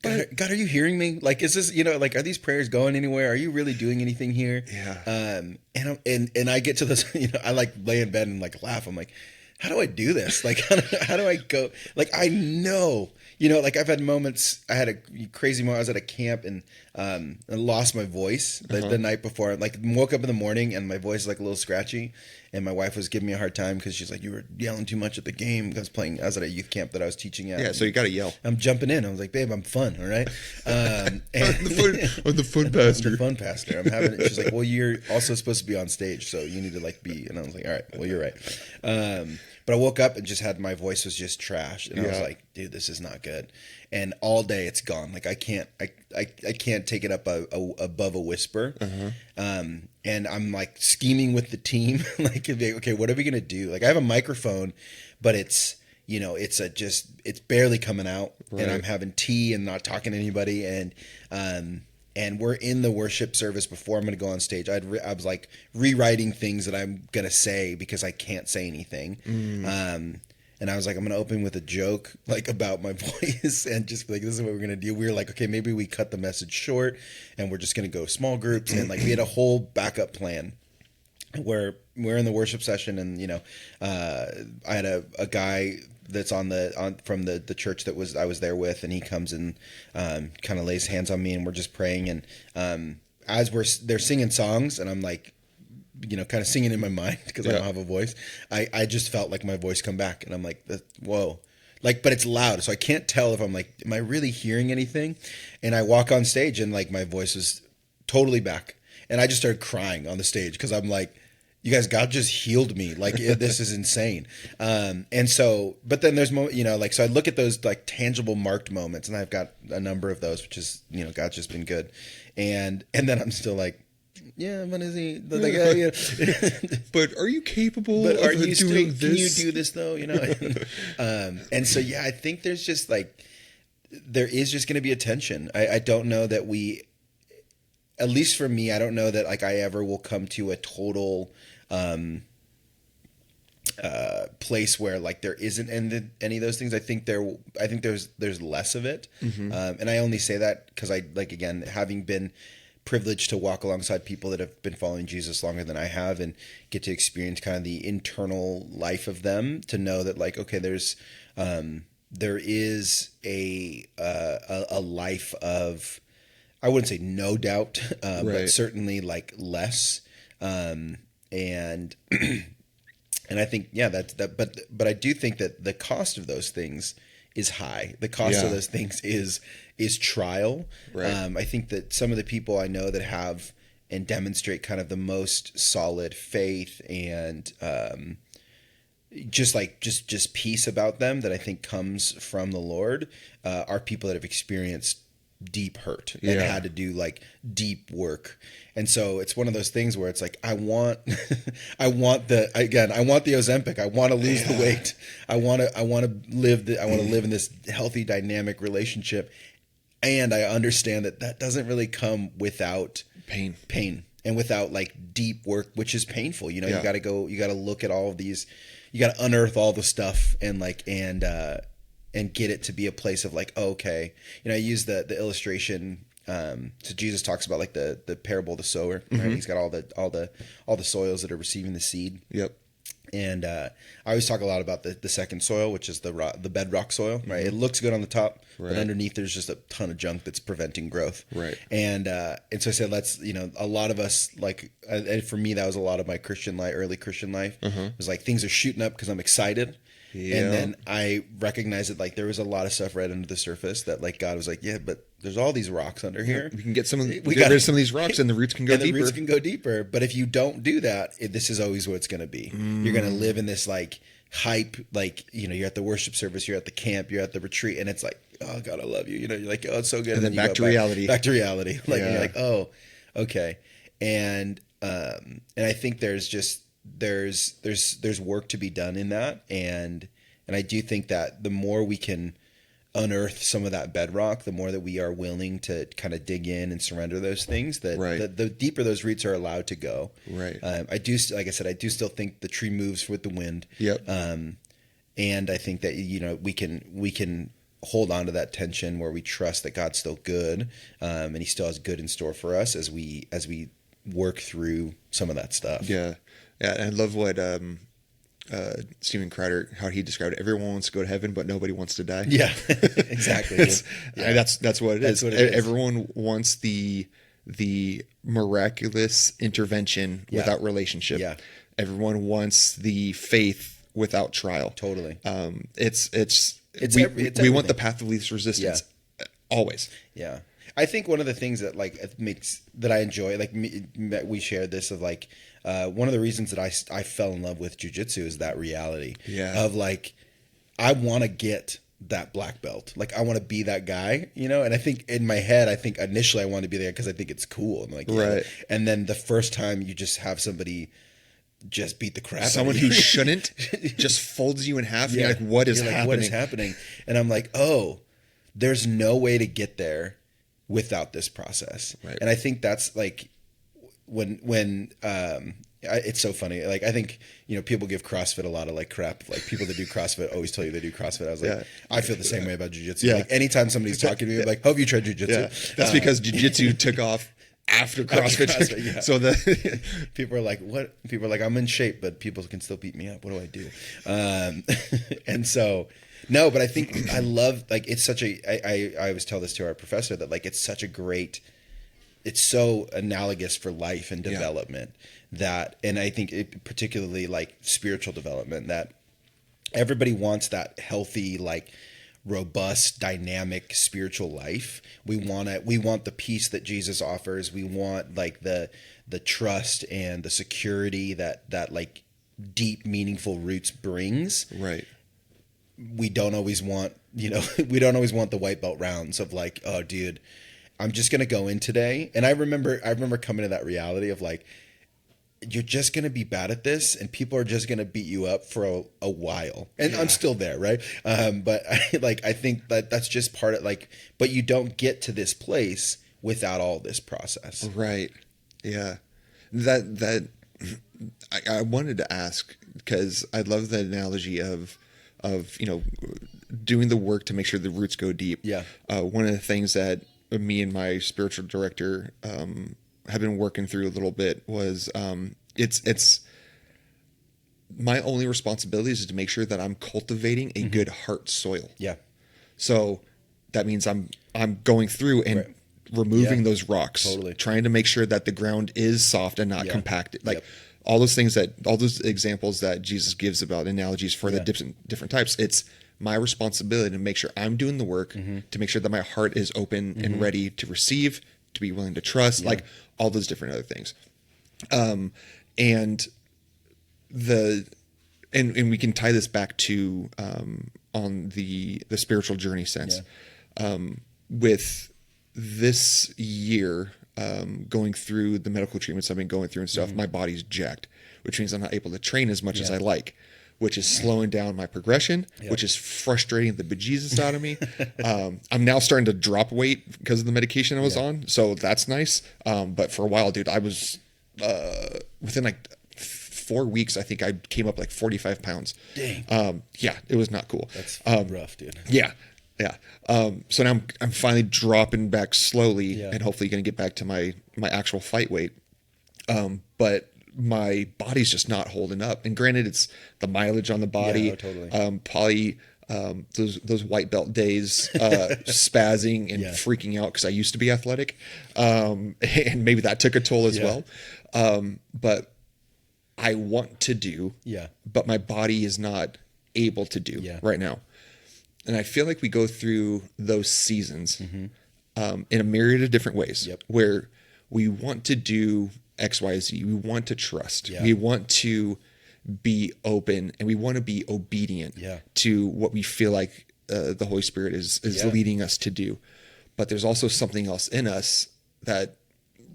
God, are you hearing me? Like, is this, like, are these prayers going anywhere? Are you really doing anything here? Yeah. And I get to this, I like lay in bed and like laugh. I'm like, how do I do this? Like, how do I go? Like, I know, like I've had moments, I had a crazy moment. I was at a camp and I lost my voice the night before. Like, woke up in the morning and my voice is like a little scratchy. And my wife was giving me a hard time because she's like, you were yelling too much at the game. I was at a youth camp that I was teaching at. Yeah, so you got to yell. I'm jumping in. I was like, babe, I'm fun, all right? I'm the fun pastor. I'm the fun pastor. I'm having it. She's like, well, you're also supposed to be on stage, so you need to like be. And I was like, all right, well, you're right. But I woke up and just had, my voice was just trash. And I was like, dude, this is not good. And all day it's gone. Like I can't take it up above a whisper. And I'm like scheming with the team. Like, okay, what are we going to do? Like I have a microphone, but it's it's barely coming out, and I'm having tea and not talking to anybody, and we're in the worship service before I'm going to go on stage. I was like rewriting things that I'm going to say because I can't say anything. And I was like, I'm going to open with a joke, like, about my voice, and just be like, this is what we're going to do. We were like, okay, maybe we cut the message short and we're just going to go small groups. And like, we had a whole backup plan where we're in the worship session, and, I had a guy that's from the church that I was there with, and he comes and kind of lays hands on me, and we're just praying. And as they're singing songs, and I'm like, kind of singing in my mind because I don't have a voice. I just felt like my voice come back, and I'm like, whoa, like, but it's loud, so I can't tell if I'm like, am I really hearing anything? And I walk on stage, and like my voice was totally back, and I just started crying on the stage because I'm like, you guys, God just healed me. Like, this is insane. And so, but then there's like, so I look at those like tangible marked moments, and I've got a number of those, which is, God's just been good. And then I'm still like, yeah, when is he? Like, but are you capable of doing this? Can you do this though? And so, yeah, I think there's just like, there is just going to be a tension. I don't know that at least for me, I don't know that like I ever will come to a total place where like there isn't any of those things. I think there's less of it. And I only say that because I, like, again, having been privileged to walk alongside people that have been following Jesus longer than I have, and get to experience kind of the internal life of them, to know that like, okay, there is a life of, I wouldn't say no doubt, but certainly like less. And I think, but I do think that the cost of those things is high. The cost of those things is trial. I think that some of the people I know that have and demonstrate kind of the most solid faith and just peace about them that I think comes from the Lord are people that have experienced deep hurt and had to do like deep work. And so it's one of those things where it's like, I want the Ozempic. I want to lose the weight. I want to live in this healthy, dynamic relationship. And I understand that doesn't really come without pain and without like deep work, which is painful. You got to look at all of these, you got to unearth all the stuff and get it to be a place of like, oh, okay. I use the illustration. So Jesus talks about like the parable of the sower, right? He's got all the soils that are receiving the seed. Yep. And I always talk a lot about the second soil, which is the bedrock soil, right? It looks good on the top, but underneath there's just a ton of junk that's preventing growth. Right. And so I said, let's, a lot of us, like, and for me, that was a lot of my early Christian life. It was like, things are shooting up because I'm excited. Yeah. And then I recognized that like there was a lot of stuff right under the surface that like God was like, yeah, but there's all these rocks under here. We can get get rid of some of these rocks, and the roots can go deeper. The roots can go deeper. But if you don't do that, this is always what it's going to be. You're going to live in this like hype, like, you're at the worship service, you're at the camp, you're at the retreat, and it's like, oh God, I love you. You're like, oh, it's so good. And then back to reality. Back to reality. Like, you're like, oh, okay. And I think there's work to be done in that, and I do think that the more we can unearth some of that bedrock, the more that we are willing to kind of dig in and surrender those things, that the deeper those roots are allowed to go. Right. I do, like I said, I do still think the tree moves with the wind. Yep. And I think that we can hold on to that tension where we trust that God's still good, and He still has good in store for us as we work through some of that stuff. Yeah. And I love what Stephen Crowder, how he described it. Everyone wants to go to heaven, but nobody wants to die. Yeah, exactly. That's what it is. Everyone wants the miraculous intervention without relationship. Yeah. Everyone wants the faith without trial. Totally. We want the path of least resistance. Always. Yeah. I think one of the things that that I enjoy, like we shared this of like, one of the reasons that I fell in love with jiu-jitsu is that reality of like, I want to get that black belt. Like, I want to be that guy, and I think in my head, initially I want to be there because I think it's cool. And like, and then the first time you just have somebody just beat the crap someone out of you. who shouldn't just folds you in half. And you're like, what is happening? What is happening? And I'm like, oh, there's no way to get there without this process. Right. And I think that's like when it's so funny. Like, I think, people give CrossFit a lot of like crap. Like, people that do CrossFit always tell you they do CrossFit. I was like, I feel the same way about jiu-jitsu. Yeah. Like, anytime somebody's talking to me, I'm like, have you tried jiu-jitsu? Yeah. That's because jiu-jitsu took off after CrossFit. Yeah. So people are like, what? People are like, I'm in shape, but people can still beat me up. What do I do? And so, no, but I think I love, like, it's such I always tell this to our professor that, like, it's so analogous for life and development that, and I think it particularly like spiritual development, that everybody wants that healthy, like, robust, dynamic spiritual life. We want the peace that Jesus offers. We want like the trust and the security that like deep, meaningful roots brings. Right. We don't always want, we don't always want the white belt rounds of like, oh dude, I'm just going to go in today. And I remember coming to that reality of like, you're just going to be bad at this and people are just going to beat you up for a while. And I'm still there. Right. But I think that's just part of like, but you don't get to this place without all this process. Right. Yeah. That I wanted to ask, because I love the analogy of, doing the work to make sure the roots go deep. Yeah. One of the things that me and my spiritual director, have been working through a little bit was it's my only responsibility is to make sure that I'm cultivating a good heart soil. Yeah. So that means I'm going through and removing those rocks, totally, trying to make sure that the ground is soft and not compacted. Like all those examples that Jesus gives about analogies for the different types. It's my responsibility to make sure I'm doing the work to make sure that my heart is open and ready to receive, to be willing to trust, like all those different other things. And we can tie this back to, on the spiritual journey sense, with this year, going through the medical treatments I've been going through and stuff, my body's jacked, which means I'm not able to train as much as I like, which is slowing down my progression, which is frustrating the bejesus out of me. I'm now starting to drop weight because of the medication I was on. So that's nice. But for a while, dude, I was, within like 4 weeks, I think I came up like 45 pounds. Dang. Yeah, it was not cool. That's rough, dude. Yeah. Yeah. So now I'm finally dropping back slowly and hopefully going to get back to my actual fight weight. But my body's just not holding up. And granted, it's the mileage on the body. Yeah, totally. Probably those white belt days, spazzing and freaking out because I used to be athletic. And maybe that took a toll as well. But I want to do, but my body is not able to do right now. And I feel like we go through those seasons in a myriad of different ways where we want to do X, Y, Z. We want to trust. We want to be open and we want to be obedient to what we feel like the Holy Spirit is leading us to do. But there's also something else in us that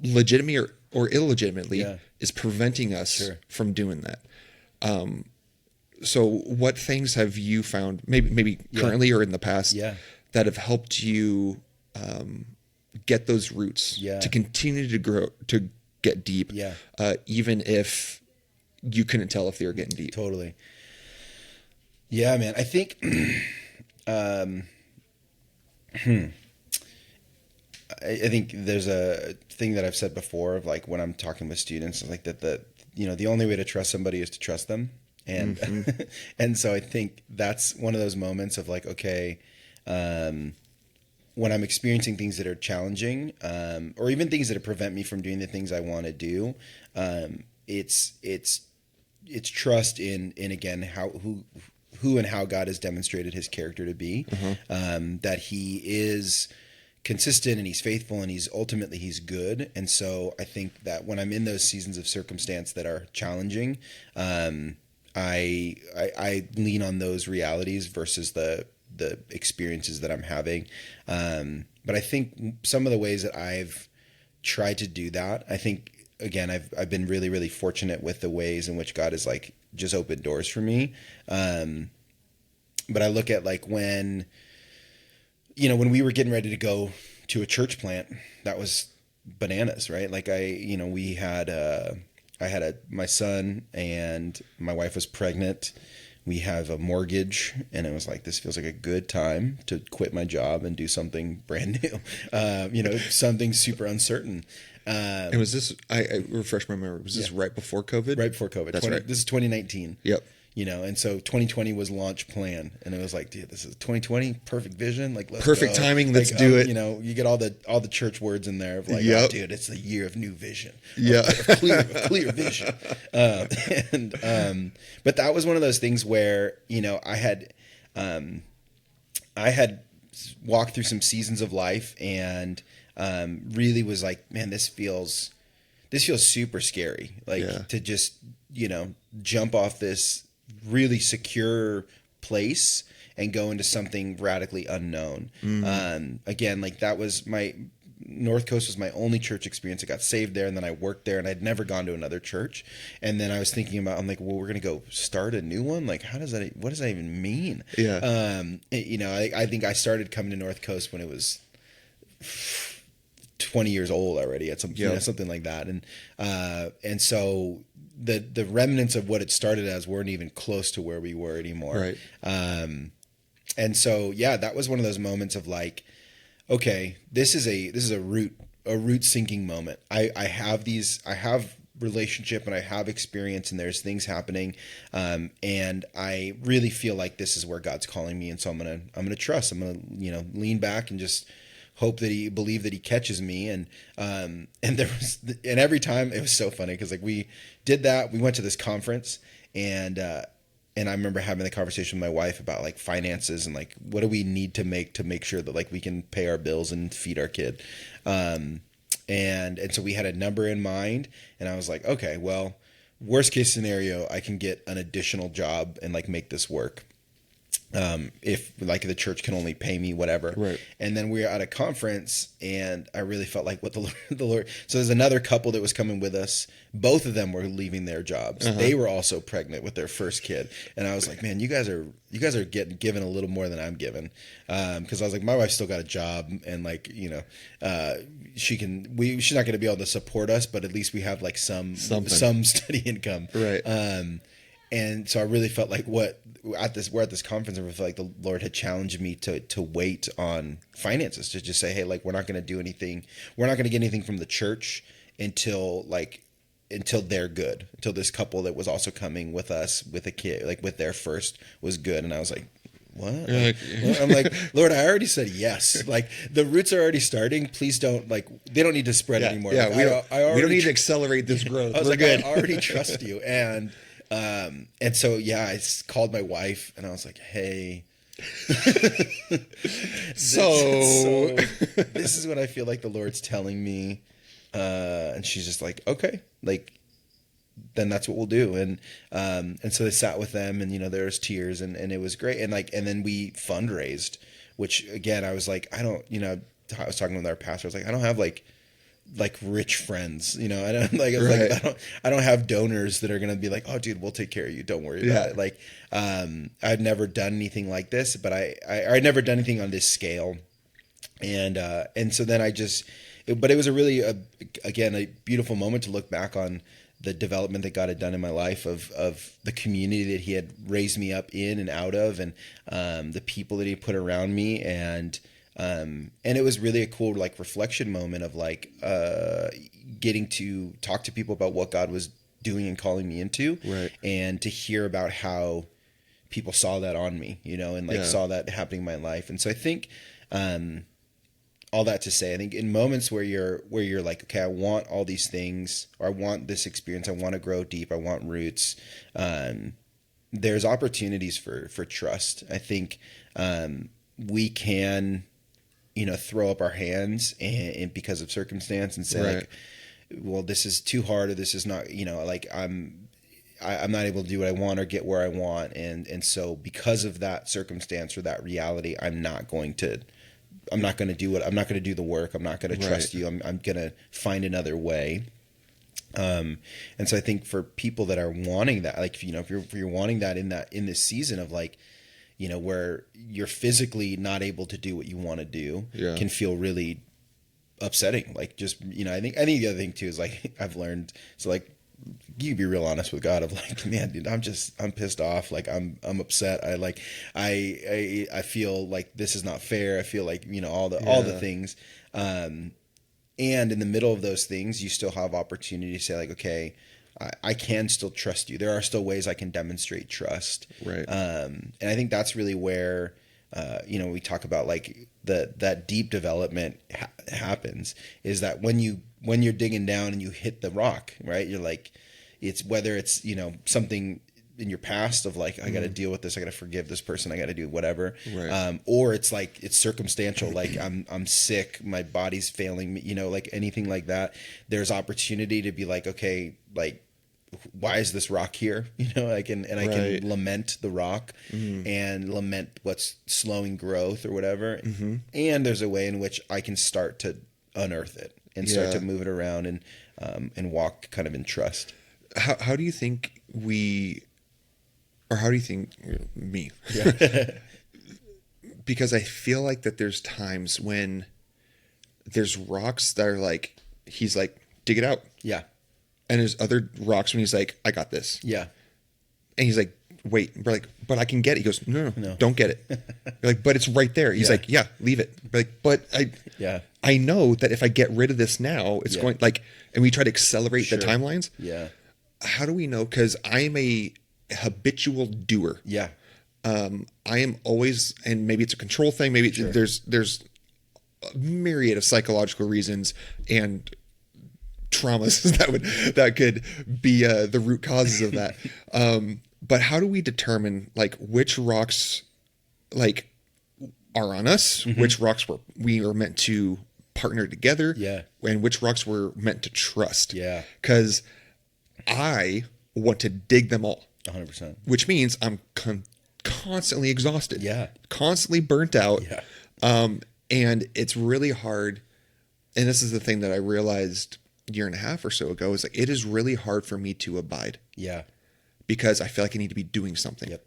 legitimately or illegitimately is preventing us from doing that. So what things have you found, maybe currently or in the past, that have helped you get those roots to continue to grow, to get deep, even if you couldn't tell if they were getting deep? Totally. Yeah, man. I think, I think there's a thing that I've said before of like when I'm talking with students, like that the only way to trust somebody is to trust them. And, and so I think that's one of those moments of like, okay, when I'm experiencing things that are challenging, or even things that prevent me from doing the things I want to do, it's trust in again, who and how God has demonstrated his character to be, that he is consistent and he's faithful and he's good. And so I think that when I'm in those seasons of circumstance that are challenging, I lean on those realities versus the experiences that I'm having. But I think some of the ways that I've tried to do that, I think again, I've been really, really fortunate with the ways in which God has like just opened doors for me. But I look at like when we were getting ready to go to a church plant, that was bananas, right? Like we had, I had my son and my wife was pregnant. We have a mortgage, and it was like, this feels like a good time to quit my job and do something brand new, something super uncertain. And was this, I refresh my memory, was this right before COVID? Right before COVID. That's right. This is 2019. Yep. And so 2020 was launch plan, and it was like, dude, this is 2020, perfect vision, like let's perfect go. timing, let's do it. You get all the church words in there of like, yep. oh, dude, it's the year of new vision, clear vision, but that was one of those things where I had walked through some seasons of life and really was like, man, this feels super scary, like to just jump off this really secure place and go into something radically unknown. Again, like that was my North Coast was my only church experience. I got saved there, and then I worked there, and I'd never gone to another church. And then I was thinking about, I'm like, well, we're going to go start a new one. Like, what does that even mean? Yeah. I think I started coming to North Coast when it was 20 years old already at something like that. And so the remnants of what it started as weren't even close to where we were anymore. Right. And so, that was one of those moments of like, okay, this is a root sinking moment. I have relationship and I have experience and there's things happening. And I really feel like this is where God's calling me. And so I'm going to trust, I'm going to, lean back and just hope that believe that he catches me. And every time it was so funny, cause like we did that, we went to this conference and I remember having the conversation with my wife about like finances and like, what do we need to make sure that like we can pay our bills and feed our kid. And so we had a number in mind, and I was like, okay, well, worst case scenario, I can get an additional job and like make this work. If like the church can only pay me whatever. Right. And then we were at a conference and I really felt like what the Lord, so there's another couple that was coming with us. Both of them were leaving their jobs. Uh-huh. They were also pregnant with their first kid. And I was like, man, you guys are getting given a little more than I'm given. Cause I was like, my wife's still got a job and like, she's not going to be able to support us, but at least we have like some steady income. Right. And so I really felt like we're at this conference, and I felt like the Lord had challenged me to wait on finances, to just say, hey, like, we're not going to do anything. We're not going to get anything from the church until they're good, until this couple that was also coming with us with a kid, like with their first, was good. And I was like, what? I'm like, Lord, I already said yes. Like the roots are already starting. Please don't they don't need to spread anymore. Yeah, like, we don't need to accelerate this growth. I was We're like, good. I already trust you. And so, I called my wife and I was like, hey, so this is what I feel like the Lord's telling me. And she's just like, okay, like, then that's what we'll do. And so they sat with them and, there was tears and it was great. And then we fundraised, which again, I was like, I was talking with our pastor. I was like, I don't have like rich friends, I don't like, I don't have donors that are going to be like, oh dude, we'll take care of you. Don't worry about it. Like, I've never done anything like this, but I'd never done anything on this scale. And so then but it was again, a beautiful moment to look back on the development that God had done in my life of the community that he had raised me up in and out of, and the people that he put around me. And it was really a cool like reflection moment of like getting to talk to people about what God was doing and calling me into, right. And to hear about how people saw that on me, and saw that happening in my life. And so I think all that to say, I think in moments where you're like, okay, I want all these things, or I want this experience, I want to grow deep, I want roots, there's opportunities for trust. I think we can throw up our hands and because of circumstance and say, right. Like, well, this is too hard, or this is not, like I'm not able to do what I want or get where I want. And so because of that circumstance or that reality, I'm not going to do the work. I'm not going to trust you. I'm going to find another way. And so I think for people that are wanting that, like, if you're wanting that in this season of like, where you're physically not able to do what you want to do, can feel really upsetting. Like, just, I think the other thing too is like, I've learned, so like, you can be real honest with God of like, man, dude, I'm pissed off. Like, I'm upset. I feel like this is not fair. I feel like, all the things. And in the middle of those things, you still have opportunity to say like, okay, I can still trust you. There are still ways I can demonstrate trust. Right. And I think that's really where, we talk about like that deep development happens, is that when you're digging down and you hit the rock, right? You're like, it's whether it's, something in your past of like, I got to deal with this. I got to forgive this person. I got to do whatever. Right. Or it's like, it's circumstantial. Like I'm sick, my body's failing me, like anything like that. There's opportunity to be like, okay, like, why is this rock here? I can lament the rock and lament what's slowing growth or whatever. And there's a way in which I can start to unearth it and start to move it around and walk kind of in trust. How do you think how do you think me? Yeah. Because I feel like that there's times when there's rocks that are like, he's like, dig it out. Yeah. And there's other rocks when he's like, I got this. Yeah. And he's like, wait, we're like, but I can get it. He goes, no, don't get it. You're like, but it's right there. He's like, yeah, leave it. We're like, but I know that if I get rid of this now, it's going like, and we try to accelerate the timelines. Yeah. How do we know? Because I'm a habitual doer. Yeah. I am always, and maybe it's a control thing. Maybe there's a myriad of psychological reasons and traumas that could be the root causes of that. But how do we determine like which rocks like are on us, which rocks we are meant to partner together, and which rocks we're meant to trust? Yeah. Because I want to dig them all. 100%. Which means I'm constantly exhausted. Yeah. Constantly burnt out. Yeah. And it's really hard. And this is the thing that I realized a year and a half or so ago, is like, it is really hard for me to abide. Yeah. Because I feel like I need to be doing something. Yep.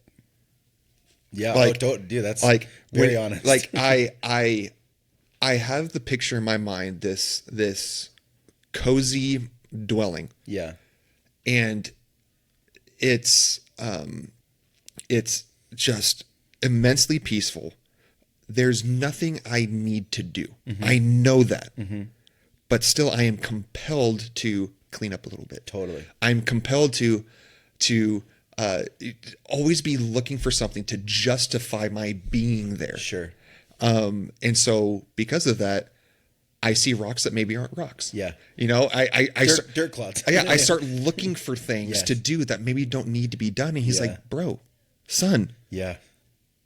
Yeah. Like, dude, that's like very honest. Like I have the picture in my mind, this cozy dwelling. Yeah. And it's just immensely peaceful. There's nothing I need to do. I know that. But still I am compelled to clean up a little bit. Totally. I'm compelled to always be looking for something to justify my being there. Sure. And so because of that, I see rocks that maybe aren't rocks. Yeah. Dirt clods. I start looking for things to do that maybe don't need to be done. And he's like, bro, son. Yeah.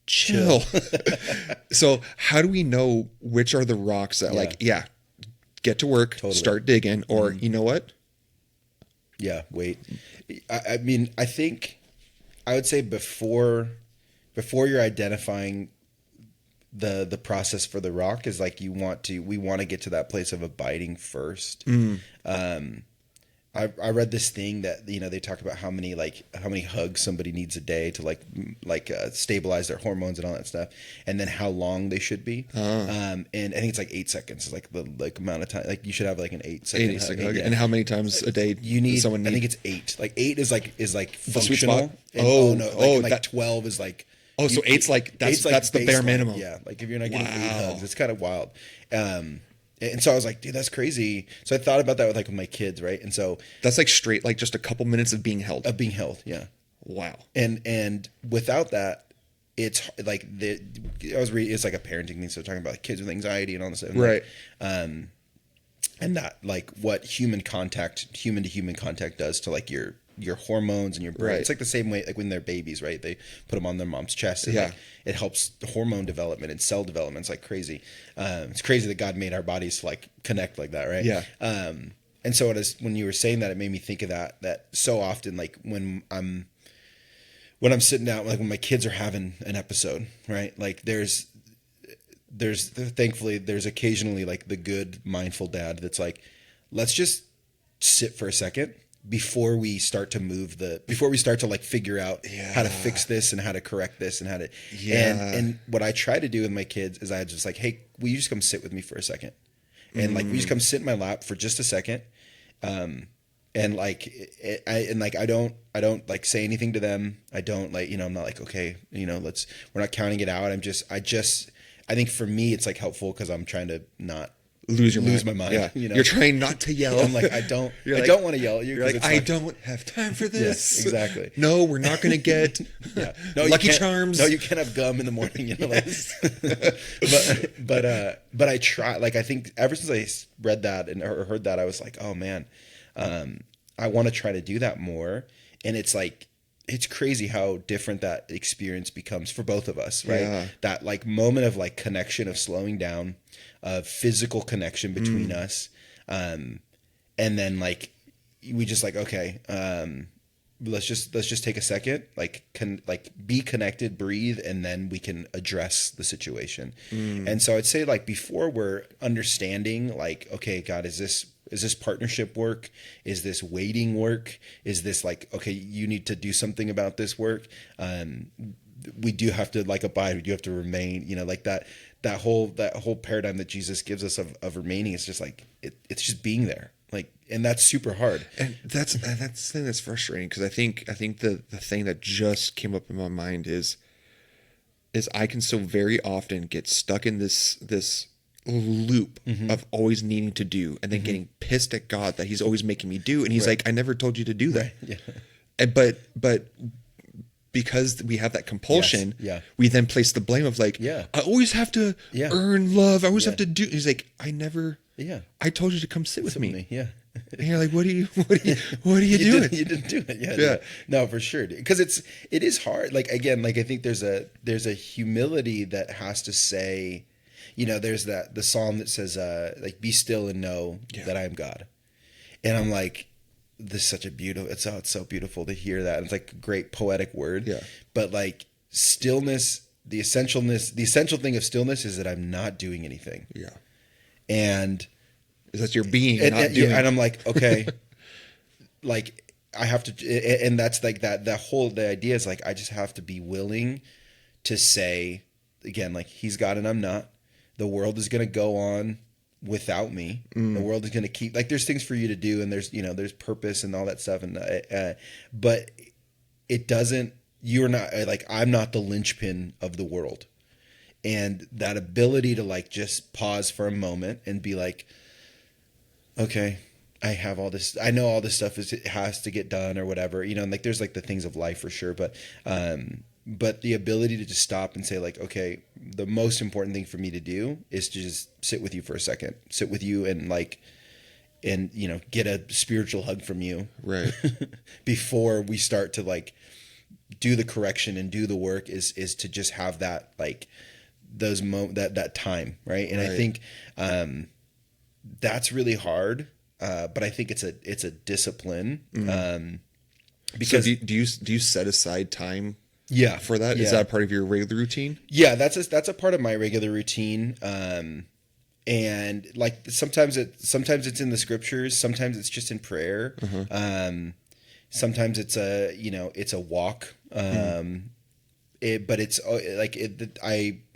Chill. So how do we know which are the rocks that like, get to work, start digging, or you know what? Yeah. Wait. I mean, I think I would say before you're identifying the process for the rock is like, we want to get to that place of abiding first. I read this thing that, they talk about how many hugs somebody needs a day to stabilize their hormones and all that stuff. And then how long they should be. And I think it's like 8 seconds is like the amount of time, like you should have like an 8-second hug. And how many times a day you need? Someone need? I think it's 8. Like 8 is like functional. And 12 is like, so 8's like, that's the bare minimum. Yeah. Like if you're not getting 8 hugs, it's kind of wild. And so I was like, dude, that's crazy. So I thought about that with my kids, right? And so that's like straight, like just a couple minutes of being held. Yeah. Wow. And without that, it's like it's like a parenting thing. So talking about like kids with anxiety and all this stuff, right? And that like what human to human contact does to like your hormones and your brain. Right. It's like the same way like when they're babies, right? They put them on their mom's chest and like, it helps the hormone development and cell development. It's like crazy. It's crazy that God made our bodies to like connect like that, right? Yeah. And so when you were saying that, it made me think of that so often, like when I'm sitting down, like when my kids are having an episode, right? Like there's thankfully there's occasionally like the good mindful dad that's like, let's just sit for a second before we start to like figure out how to fix this and how to correct this and how to, and what I try to do with my kids is I just like, hey, will you just come sit with me for a second? And like, we just come sit in my lap for just a second. And like, I don't like say anything to them. I don't like, I'm not like, okay, we're not counting it out. I think for me, it's like helpful because I'm trying to not lose my mind. Yeah. You're trying not to yell. I'm like, I don't want to yell at you. You're like, I don't have time for this. Yes, exactly. No, we're not going to get Lucky Charms. No, you can't have gum in the morning. But I try, like, I think ever since I read that or heard that, I was like, oh man, I want to try to do that more. And it's like, it's crazy how different that experience becomes for both of us, right? Yeah. That like moment of like connection, of slowing down, of physical connection between us. And then like, we just like, okay, let's just take a second, like be connected, breathe, and then we can address the situation. And so I'd say like before we're understanding like, okay, God, is this partnership work? Is this waiting work? Is this like, okay, you need to do something about this work? We do have to like abide. We do have to remain, like that whole paradigm that Jesus gives us of remaining. It's just like, it's just being there. Like, and that's super hard. And that's the thing that's frustrating. Cause I think the thing that just came up in my mind is I can so very often get stuck in this loop of always needing to do and then getting pissed at God that he's always making me do. And he's like, I never told you to do that. Right. Yeah. And, but because we have that compulsion, we then place the blame of like, I always have to earn love. I always have to do. He's like, I told you to come sit with me. Yeah. And you're like, what are you doing? You didn't do it. Yeah. No, for sure. Because it is hard. Like, again, like I think there's a humility that has to say, there's the Psalm that says, like, be still and know that I am God. And I'm like, this is such a beautiful, it's so beautiful to hear that. It's like a great poetic word. Yeah. But like stillness, the essential thing of stillness is that I'm not doing anything. Yeah. And that's your being. And I'm like, okay, like I have to, and that's like the idea is like, I just have to be willing to say again, like he's God and I'm not. The world is going to go on without me. The world is going to keep, like, there's things for you to do and there's purpose and all that stuff. And, but it doesn't, you're not like, I'm not the linchpin of the world. And that ability to like, just pause for a moment and be like, okay, I have all this, I know all this stuff it has to get done or whatever, and like, there's like the things of life for sure. But the ability to just stop and say like, okay, the most important thing for me to do is to just sit with you for a second, sit with you and like, and get a spiritual hug from you. Right. Before we start to like do the correction and do the work is to just have that, like those that time. Right. And I think, that's really hard. But I think it's a discipline. Because so do you set aside time for that? Yeah. Is that part of your regular routine? Yeah, that's a part of my regular routine. And like sometimes it's in the scriptures, sometimes it's just in prayer. Sometimes it's it's a walk. But it's like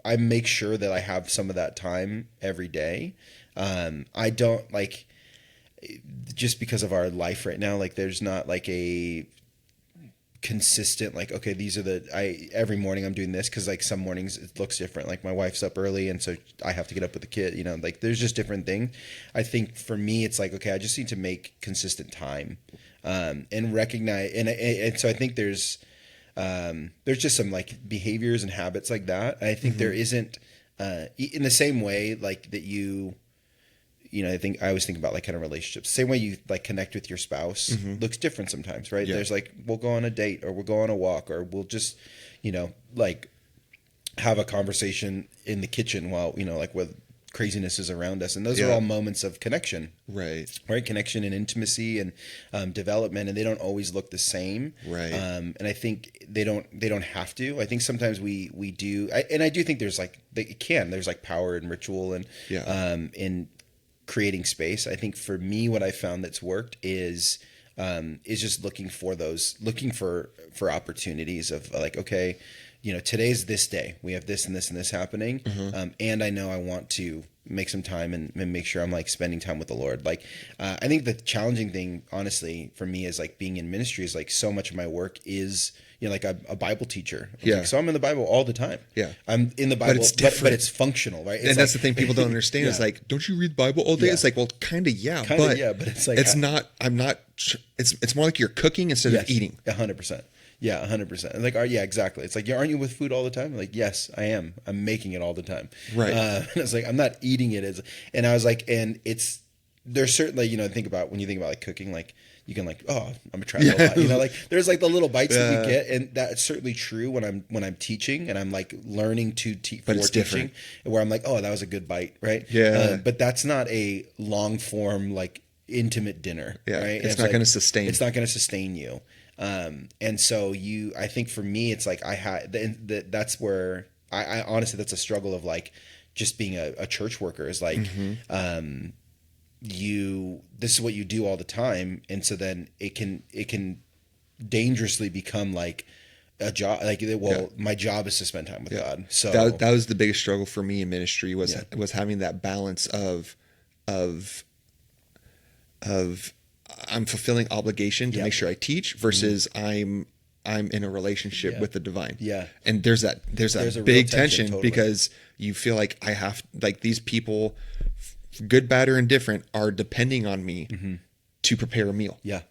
I make sure that I have some of that time every day. I don't like, just because of our life right now, like there's not like a consistent, like, okay, these are every morning I'm doing this. Cause like some mornings it looks different. Like my wife's up early and so I have to get up with the kid, like there's just different things. I think for me, it's like, okay, I just need to make consistent time, and recognize. And so I think there's just some like behaviors and habits like that. And I think there isn't, in the same way, like that I think I always think about like kind of relationships. Same way you like connect with your spouse looks different sometimes, right? Yeah. There's like, we'll go on a date or we'll go on a walk or we'll just, like have a conversation in the kitchen while, like with craziness is around us. And those are all moments of connection, right? Connection and intimacy and development. And they don't always look the same. Right. And I think they don't have to. I think sometimes we do. And I do think there's like, there's like power in ritual and, creating space. I think for me, what I found that's worked is just looking for opportunities of like, okay, today's this day. We have this and this and this happening. And I know I want to make some time and make sure I'm like spending time with the Lord. Like, I think the challenging thing, honestly, for me is like being in ministry is like so much of my work is, like a Bible teacher. Like, so I'm in the Bible all the time. Yeah. I'm in the Bible, but it's functional, right? It's and that's the thing people don't understand is like, don't you read the Bible all day? It's like, well, kind of, but it's like, it's more like you're cooking instead of eating. 100%. Yeah, 100%. Like, exactly. It's like, aren't you with food all the time? I'm like, yes, I am. I'm making it all the time. Right. And it's like, I'm not eating it. And I was like, and there's certainly, think about when you think about like cooking, like you can like, oh, I'm gonna try a little bite. Like there's like the little bites that you get, and that's certainly true when I'm teaching and I'm like learning to teach for teaching, different. Where I'm like, oh, that was a good bite, right? Yeah. But that's not a long form like intimate dinner, right? It's not going to sustain. It's not going to sustain you. And so I think for me, it's like that's where I honestly, that's a struggle of like just being a church worker is like, this is what you do all the time. And so then it can dangerously become like a job. Like, my job is to spend time with God. So that was the biggest struggle for me in ministry was having that balance of I'm fulfilling obligation to make sure I teach versus I'm in a relationship with the divine. Yeah. And there's that big tension totally. Because you feel like I have, like, these people, good, bad, or indifferent, are depending on me to prepare a meal. Yeah.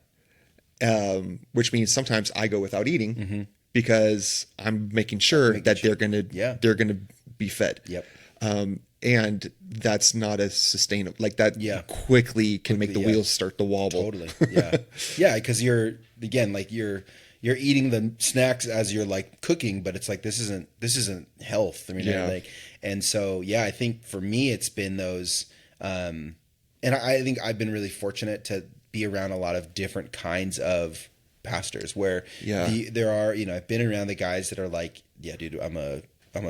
Which means sometimes I go without eating because I'm making sure that they're gonna be fed. Yep. And that's not as sustainable. Like that quickly can make the wheels start to wobble. Totally. Yeah. Yeah. Because you're eating the snacks as you're like cooking, but it's like, this isn't health. I mean, and so, I think for me, it's been those, and I think I've been really fortunate to be around a lot of different kinds of pastors where there are, I've been around the guys that are like, yeah, dude, I'm a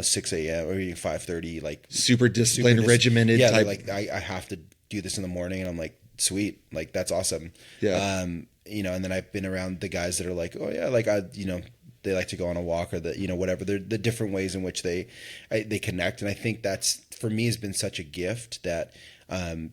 6 a.m. or 5:30, like super disciplined, regimented. Yeah, type. Like I have to do this in the morning, and I'm like, sweet, like that's awesome. Yeah. And then I've been around the guys that are like, oh yeah, like they like to go on a walk or whatever. They're the different ways in which they connect, and I think that's for me has been such a gift that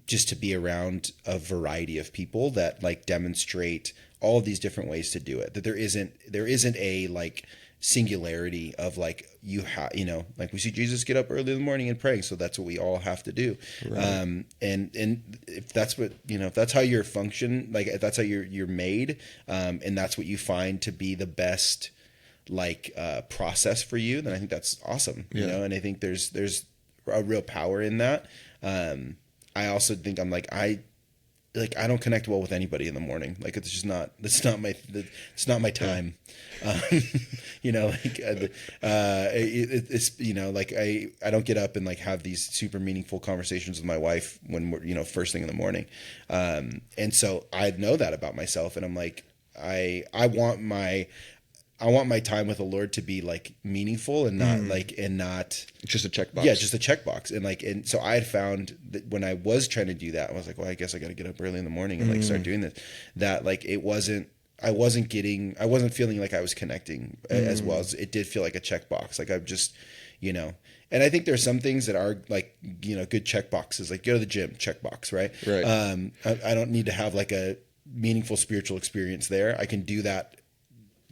just to be around a variety of people that like demonstrate all of these different ways to do it. That there isn't a like singularity of like like we see Jesus get up early in the morning and praying, so that's what we all have to do. Right. And if that's what if that's how you're function, like if that's how you're made, and that's what you find to be the best like process for you, then I think that's awesome. And I think there's a real power in that. I also think I don't connect well with anybody in the morning. Like it's not my time. I don't get up and like have these super meaningful conversations with my wife when we're, first thing in the morning. And so I know that about myself, and I'm like, I want my time with the Lord to be like meaningful and not just a checkbox. Yeah, just a checkbox. And so I had found that when I was trying to do that, I was like, well, I guess I got to get up early in the morning and like start doing this. That like I wasn't feeling like I was connecting as well as it did feel like a checkbox. Like I'm just, and I think there's some things that are like, good checkboxes, like go to the gym, checkbox, right? Right. I don't need to have like a meaningful spiritual experience there. I can do that,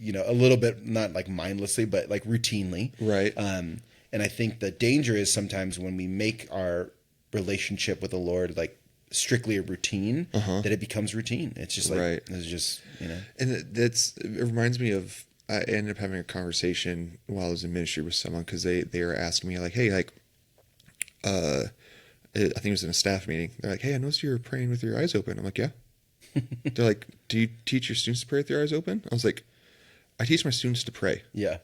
a little bit, not like mindlessly, but like routinely. Right. And I think the danger is sometimes when we make our relationship with the Lord like strictly a routine, that it becomes routine. It's just like, it's just, And it reminds me of, I ended up having a conversation while I was in ministry with someone because they were asking me like, hey, like, I think it was in a staff meeting. They're like, hey, I noticed you were praying with your eyes open. I'm like, yeah. They're like, do you teach your students to pray with your eyes open? I was like, I teach my students to pray. Yeah.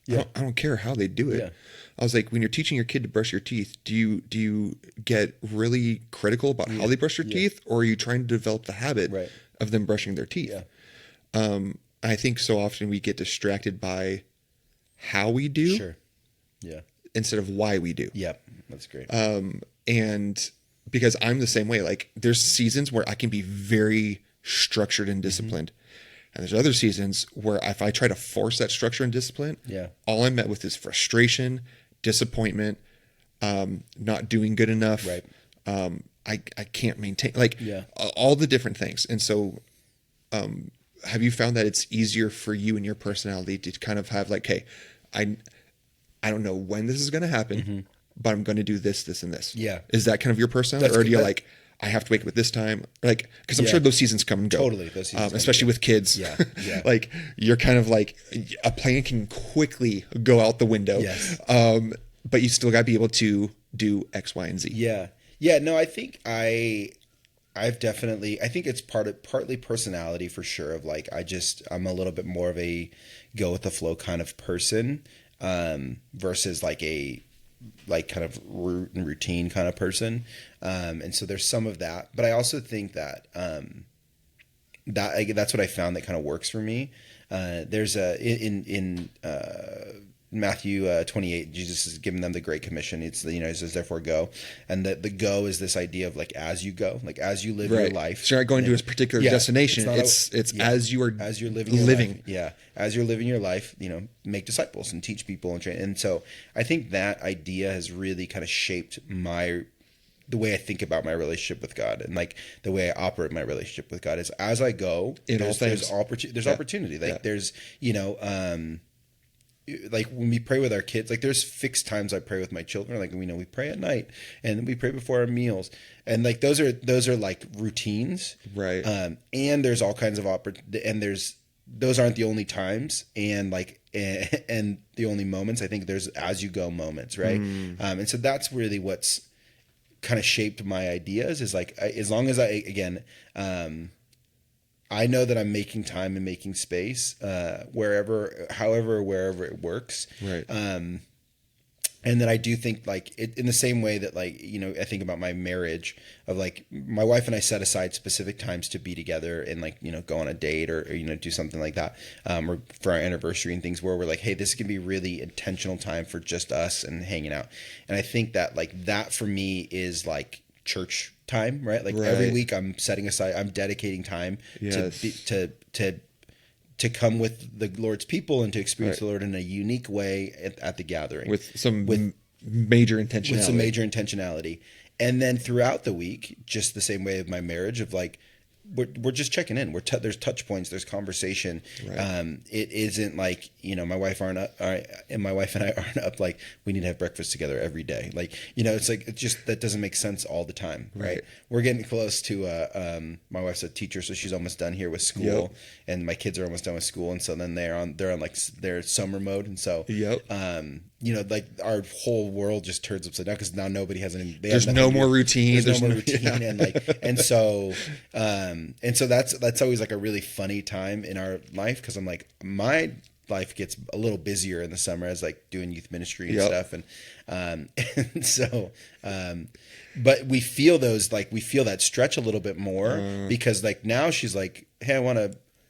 I don't care how they do it. Yeah. I was like, when you're teaching your kid to brush your teeth, do you get really critical about how they brush their teeth, or are you trying to develop the habit of them brushing their teeth? Yeah. I think so often we get distracted by how we do, sure, yeah, instead of why we do. Yep, that's great. And because I'm the same way. Like there's seasons where I can be very structured and disciplined. And there's other seasons where if I try to force that structure and discipline, all I'm met with is frustration, disappointment, not doing good enough. Right. I can't maintain all the different things. And so, have you found that it's easier for you and your personality to kind of have like, hey, I don't know when this is going to happen, but I'm going to do this, this, and this. Yeah. Is that kind of your personality? Or do you like, I have to wake up at this time? Like, because I'm sure those seasons come and go. Totally. Those seasons especially with kids. Yeah. Yeah. Like you're kind of like a plan can quickly go out the window. Yes. But you still got to be able to do X, Y, and Z. Yeah. Yeah. No, I think I've definitely, I think it's partly personality for sure of like, I'm a little bit more of a go with the flow kind of person, versus like a, like kind of routine kind of person. And so there's some of that, but I also think that, that's what I found that kind of works for me. There's in Matthew 28, Jesus is giving them the Great Commission. It's, he says, therefore go. And the go is this idea of like, as you go, like as you live your life. So you're not going to a particular destination. It's as you're living your life. Yeah. As you're living your life, make disciples and teach people and train. And so I think that idea has really kind of shaped the way I think about my relationship with God, and like the way I operate my relationship with God is as I go, there's opportunity. Like there's, like when we pray with our kids, like there's fixed times I pray with my children. Like, we pray at night and we pray before our meals. And like, those are like routines. Right. And there's all kinds of those aren't the only times and like, and the only moments. I think there's as you go moments. Right. And so that's really what's kind of shaped my ideas is like, as long as I know that I'm making time and making space, wherever it works. Right. And then I do think like in the same way that like, I think about my marriage of like my wife and I set aside specific times to be together and like, go on a date or do something like that. Or for our anniversary and things where we're like, hey, this can be really intentional time for just us and hanging out. And I think that like that for me is like church time, right? Like every week I'm dedicating time to come with the Lord's people and to experience the Lord in a unique way at the gathering with some major intentionality. And then throughout the week, just the same way of my marriage of like, we're just checking in. There's touch points, there's conversation. Right. It isn't like, my wife and I aren't up like we need to have breakfast together every day. Like, it's like, it's just, that doesn't make sense all the time. Right. We're getting close to, my wife's a teacher, so she's almost done here with school and my kids are almost done with school. And so then they're on like their summer mode. And so, like our whole world just turns upside down because now nobody has any, there's no more routine. There's no more routine. And like, and so that's always like a really funny time in our life because I'm like, my life gets a little busier in the summer as like doing youth ministry and stuff. And so, but we feel that stretch a little bit more because like now she's like, hey,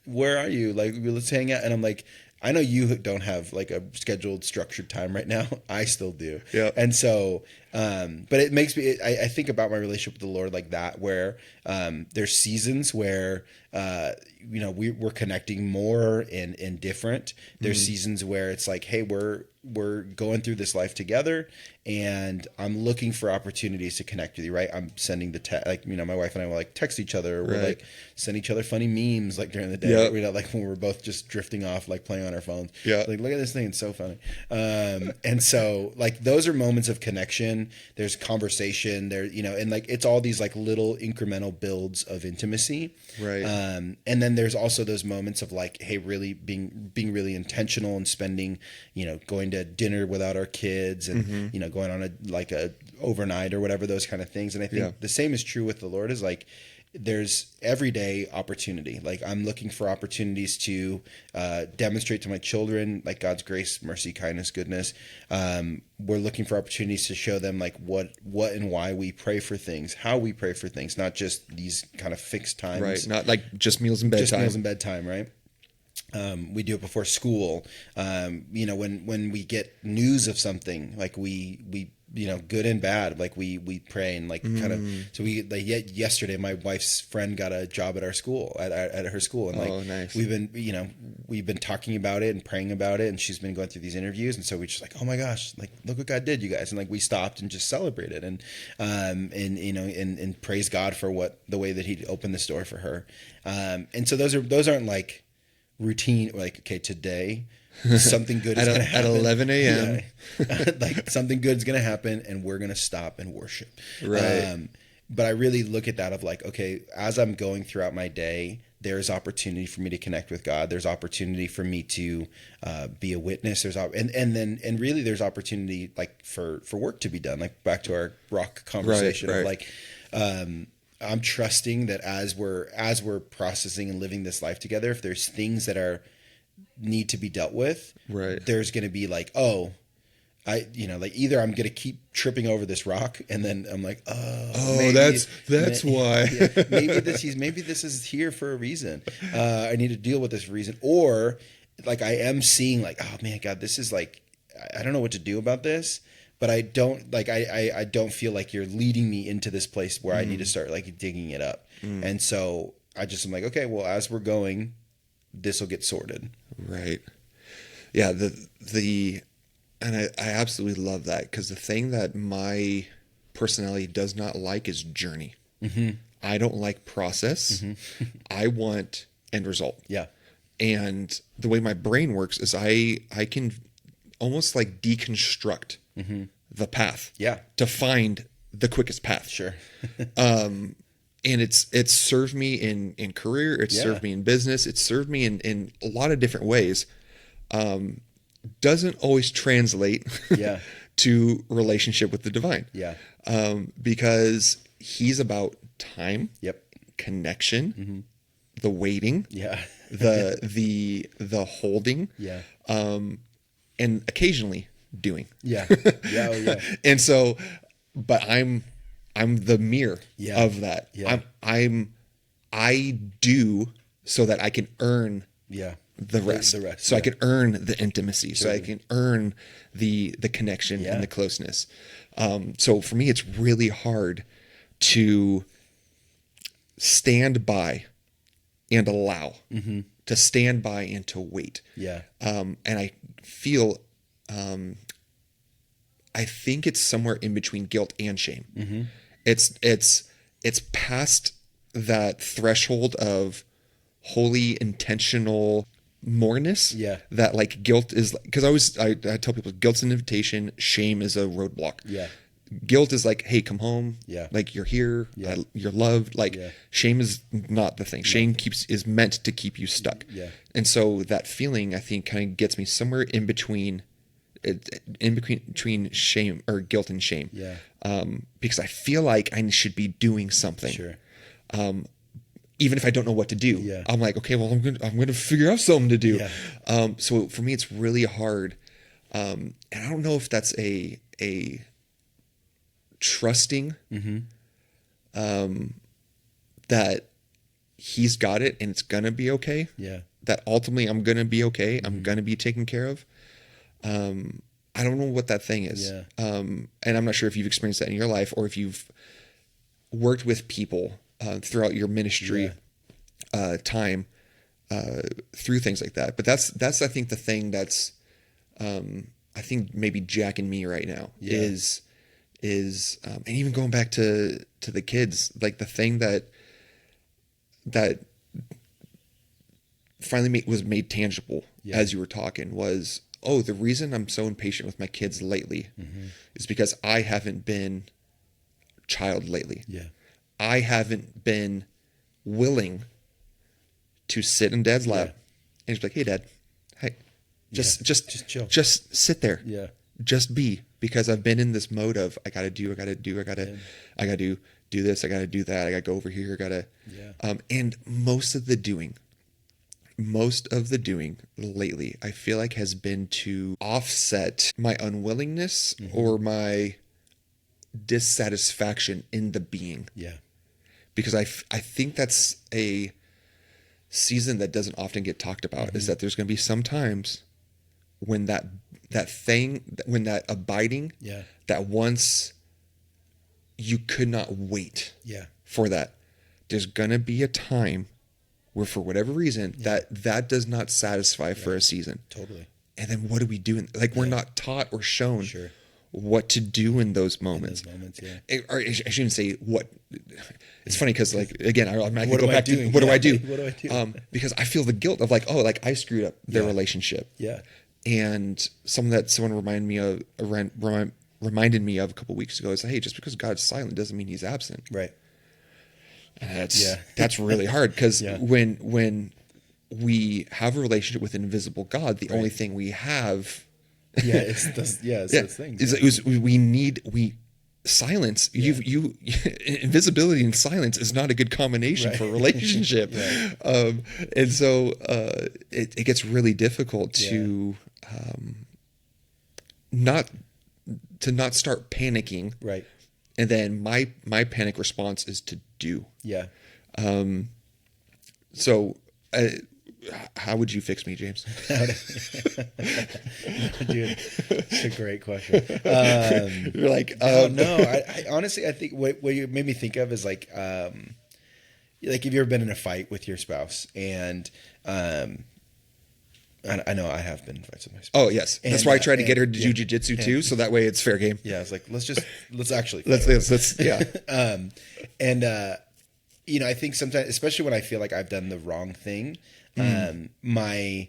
where are you? Like, let's hang out. And I'm like, I know you don't have like a scheduled structured time right now. I still do. Yeah. And so, but it makes me, I think about my relationship with the Lord like that, where, there's seasons where, we're connecting more and different. There's seasons where it's like, hey, we're going through this life together and I'm looking for opportunities to connect with you. Right. I'm sending my wife and I will like text each other. Or we'll like send each other funny memes like during the day. Like when we're both just drifting off, like playing on our phones. Yeah. Like, look at this thing. It's so funny. And so like, those are moments of connection. There's conversation there, and like, it's all these like little incremental builds of intimacy. Right. And then there's also those moments of like, hey, really being really intentional and spending, going to dinner without our kids and, going on a overnight or whatever, those kind of things. And I think the same is true with the Lord is like, there's everyday opportunity. Like I'm looking for opportunities to demonstrate to my children like God's grace, mercy, kindness, goodness. We're looking for opportunities to show them like what and why we pray for things, how we pray for things, not just these kind of fixed times. Right. Not like just meals and bedtime. Just meals and bedtime, right? We do it before school. When we get news of something, like we good and bad. Like we pray and like kind of, so yesterday my wife's friend got a job at our school, at her school. And like, nice. we've been talking about it and praying about it. And she's been going through these interviews. And so we just like, oh my gosh, like, look what God did, you guys. And like, we stopped and just celebrated and praised God for the way that he opened this door for her. And so those aren't like routine, like, okay, today something good is going to happen at 11 a.m. Yeah. Like something good is going to happen and we're going to stop and worship. Right. But I really look at that of like, okay, as I'm going throughout my day, there's opportunity for me to connect with God. There's opportunity for me to be a witness. And really there's opportunity like for work to be done. Like back to our rock conversation of like, I'm trusting that as we're processing and living this life together, if there's things that need to be dealt with, right, there's going to be like, like either I'm going to keep tripping over this rock and then I'm like, maybe, that's why. Yeah, maybe this is here for a reason. I need to deal with this reason. Or like, I am seeing like, oh man, God, this is like, I don't know what to do about this, but I don't like, I don't feel like you're leading me into this place where I need to start like digging it up. And so I just am like, okay, well, as we're going, this will get sorted. Right. Yeah. And I absolutely love that, because the thing that my personality does not like is journey. Mm-hmm. I don't like process. Mm-hmm. I want end result. Yeah. And the way my brain works is I can almost like deconstruct the path. Yeah. To find the quickest path. Sure. And it's served me in career. It's served me in business. It's served me in a lot of different ways. Doesn't always translate to relationship with the divine. Yeah. Because he's about time, connection, the waiting, the holding, and occasionally doing. Yeah. Yeah. Oh, yeah. And so, but I'm the mirror of that. Yeah. I do so that I can earn the rest. So I can earn the intimacy. So I can earn the connection and the closeness. So for me, it's really hard to stand by and allow, to stand by and to wait. Yeah. And I feel, I think it's somewhere in between guilt and shame. Mm-hmm. It's past that threshold of holy, intentional moreness. Yeah. That like guilt is, because I tell people guilt's an invitation, shame is a roadblock. Yeah. Guilt is like, hey, come home. Yeah. Like you're here. Yeah. You're loved. Like shame is not the thing. Shame is meant to keep you stuck. Yeah. And so that feeling, I think, kind of gets me somewhere in between shame or guilt and shame. Yeah. Because I feel like I should be doing something. Sure. Even if I don't know what to do. Yeah. I'm like, okay, well, I'm going to figure out something to do. Yeah. So for me, it's really hard. And I don't know if that's a trusting, that he's got it and it's going to be okay. Yeah. That ultimately I'm going to be okay. I'm going to be taken care of. I don't know what that thing is. Yeah. And I'm not sure if you've experienced that in your life or if you've worked with people throughout your ministry time through things like that. But that's I think the thing that's I think maybe jacking me right now is and even going back to the kids, like the thing that finally was made tangible as you were talking was, the reason I'm so impatient with my kids lately is because I haven't been child lately. Yeah. I haven't been willing to sit in Dad's lap and just be like, hey, Dad, hey, just chill. Just sit there. Yeah. Just be, because I've been in this mode of I gotta do this, I gotta do that, I gotta go over here, and most of the doing lately, I feel like has been to offset my unwillingness or my dissatisfaction in the being. Yeah. Because I think that's a season that doesn't often get talked about, is that there's going to be some times when that when that abiding, that once you could not wait for that, there's going to be a time where for whatever reason that does not satisfy for a season. Totally. And then what do we do? Like we're not taught or shown what to do in those moments. Or I shouldn't say what. It's funny because like again, I go back to what do I do? What do I do? Because I feel the guilt of like, oh, like I screwed up their relationship. Yeah. And someone reminded me of a couple weeks ago is, hey, just because God's silent doesn't mean He's absent. Right. And that's really hard because when we have a relationship with an invisible God, the only thing we have. It's those things. Silence. Invisibility and silence is not a good combination for a relationship. And so it gets really difficult to not start panicking. Right. And then my panic response is to do. Yeah. So how would you fix me, James? Dude, it's a great question. You're like, no, I honestly, I think what you made me think of is like have you ever been in a fight with your spouse? And I know I have been in fights with my spouse. Oh yes, that's why I try to get her to do jujitsu too, so that way it's fair game. Yeah, it's like let's actually let's yeah. I think sometimes, especially when I feel like I've done the wrong thing, my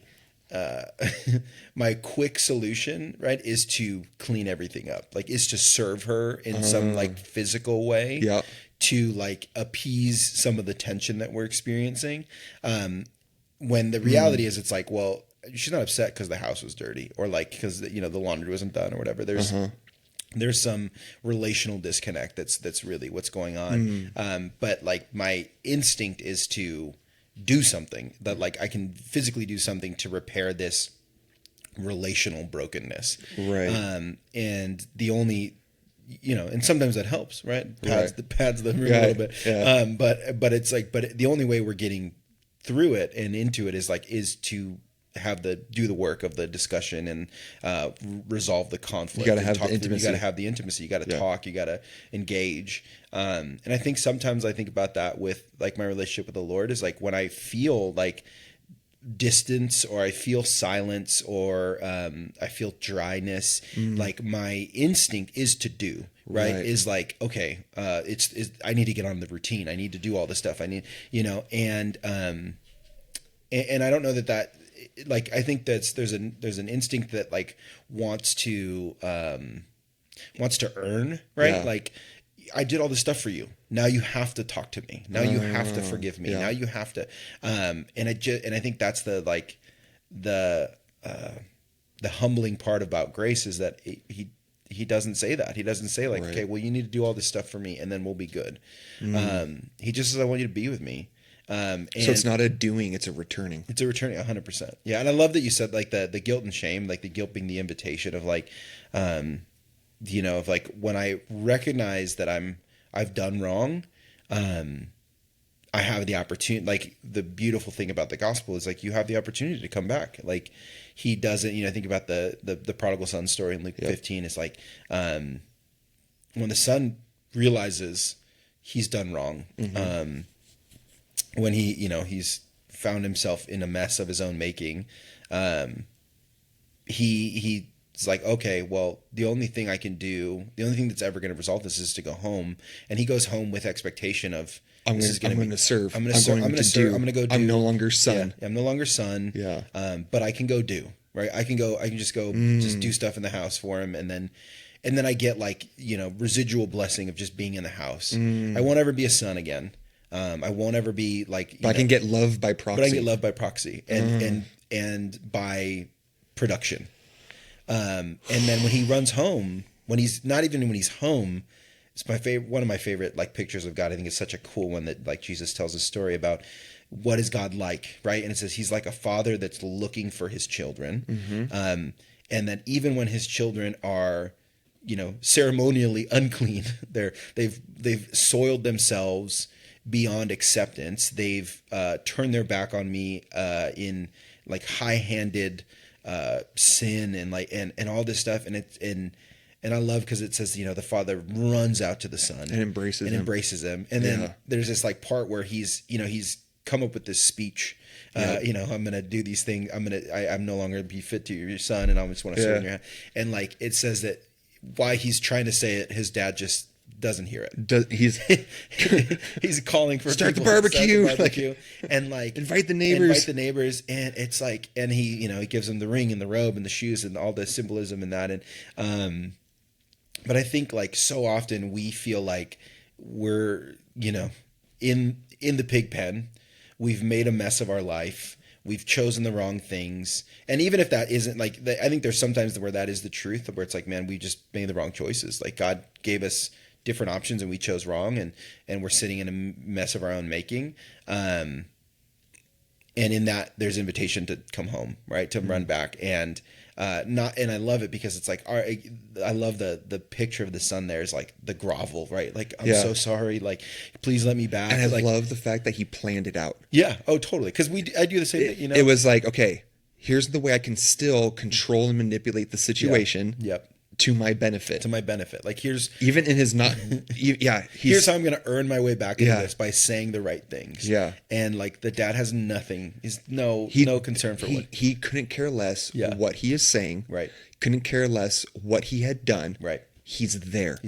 quick solution, right, is to clean everything up. Like, is to serve her in some like physical way, to like appease some of the tension that we're experiencing. When the reality is, it's like, well, she's not upset because the house was dirty, or like because the laundry wasn't done or whatever. There's some relational disconnect that's really what's going on. But like my instinct is to do something that like I can physically do something to repair this relational brokenness. Right. And the only, and sometimes that helps, right? Pads the room a little bit. Yeah. But it's like, the only way we're getting through it and into it is to do the work of the discussion and resolve the conflict. You got to have the intimacy. You got to have the intimacy. You got to talk. You got to engage. And I think sometimes I think about that with like my relationship with the Lord is like when I feel like distance or I feel silence or I feel dryness, like my instinct is to do. Right. Is like, okay, I need to get on the routine. I need to do all this stuff. I need, and I don't know that like, I think there's an instinct that like wants to earn, right? Yeah. Like, I did all this stuff for you. Now you have to talk to me. Now you have to forgive me. Now you have to, and I think that's the humbling part about grace is that he doesn't say that. He doesn't say like, okay, well, you need to do all this stuff for me and then we'll be good. He just says, I want you to be with me. So it's not a doing, it's a returning. It's a returning 100%. Yeah. And I love that you said like the guilt and shame, like the guilt being the invitation of like, of like when I recognize that I've done wrong, I have the opportunity, like the beautiful thing about the gospel is like, you have the opportunity to come back. Like he doesn't, think about the prodigal son story in Luke 15. It's like, when the son realizes he's done wrong, when he, he's found himself in a mess of his own making, he's like, okay, well, the only thing I can do, the only thing that's ever going to resolve this is to go home. And he goes home with expectation of, I'm going to serve. I'm going to go do. I'm no longer son. Yeah, I'm no longer son. Yeah. But I can go do, right? I can just go just do stuff in the house for him. And then I get like, residual blessing of just being in the house. I won't ever be a son again. I won't ever be like, but I can get loved by proxy. But I can get loved by proxy and by production. And then when he runs home, when he's home, it's one of my favorite like pictures of God. I think it's such a cool one that like Jesus tells a story about what is God like, right? And it says he's like a father that's looking for his children. And that even when his children are, ceremonially unclean, they've soiled themselves beyond acceptance. They've turned their back on me in like high-handed sin and like and all this stuff, and I love because it says, the father runs out to the son and embraces him. And then there's this like part where he's come up with this speech. I'm going to do these things. I'm no longer be fit to your son, and I just want to serve in your hand. And like it says that while he's trying to say it, his dad just doesn't hear it. He's calling for start the barbecue, and like invite the neighbors, and it's like, and he gives them the ring and the robe and the shoes and all the symbolism in that, and but I think like so often we feel like we're in the pig pen. We've made a mess of our life. We've chosen the wrong things. And even if that isn't like, I think there's sometimes where that is the truth, where it's like, man, we just made the wrong choices. Like God gave us different options and we chose wrong, and we're sitting in a mess of our own making. And in that there's invitation to come home, right? To run back and I love it because it's like, I love the picture of the son there is like the grovel, right? Like, I'm so sorry. Like, please let me back. And I love the fact that he planned it out. Yeah. Oh, totally. Cause I do the same thing, It was like, okay, here's the way I can still control and manipulate the situation. Yep. To my benefit. Like here's even in his not. Here's how I'm going to earn my way back into this by saying the right things. Yeah. And like the dad has nothing. He's no concern for what he couldn't care less what he is saying. Right. Couldn't care less what he had done. Right. He's there.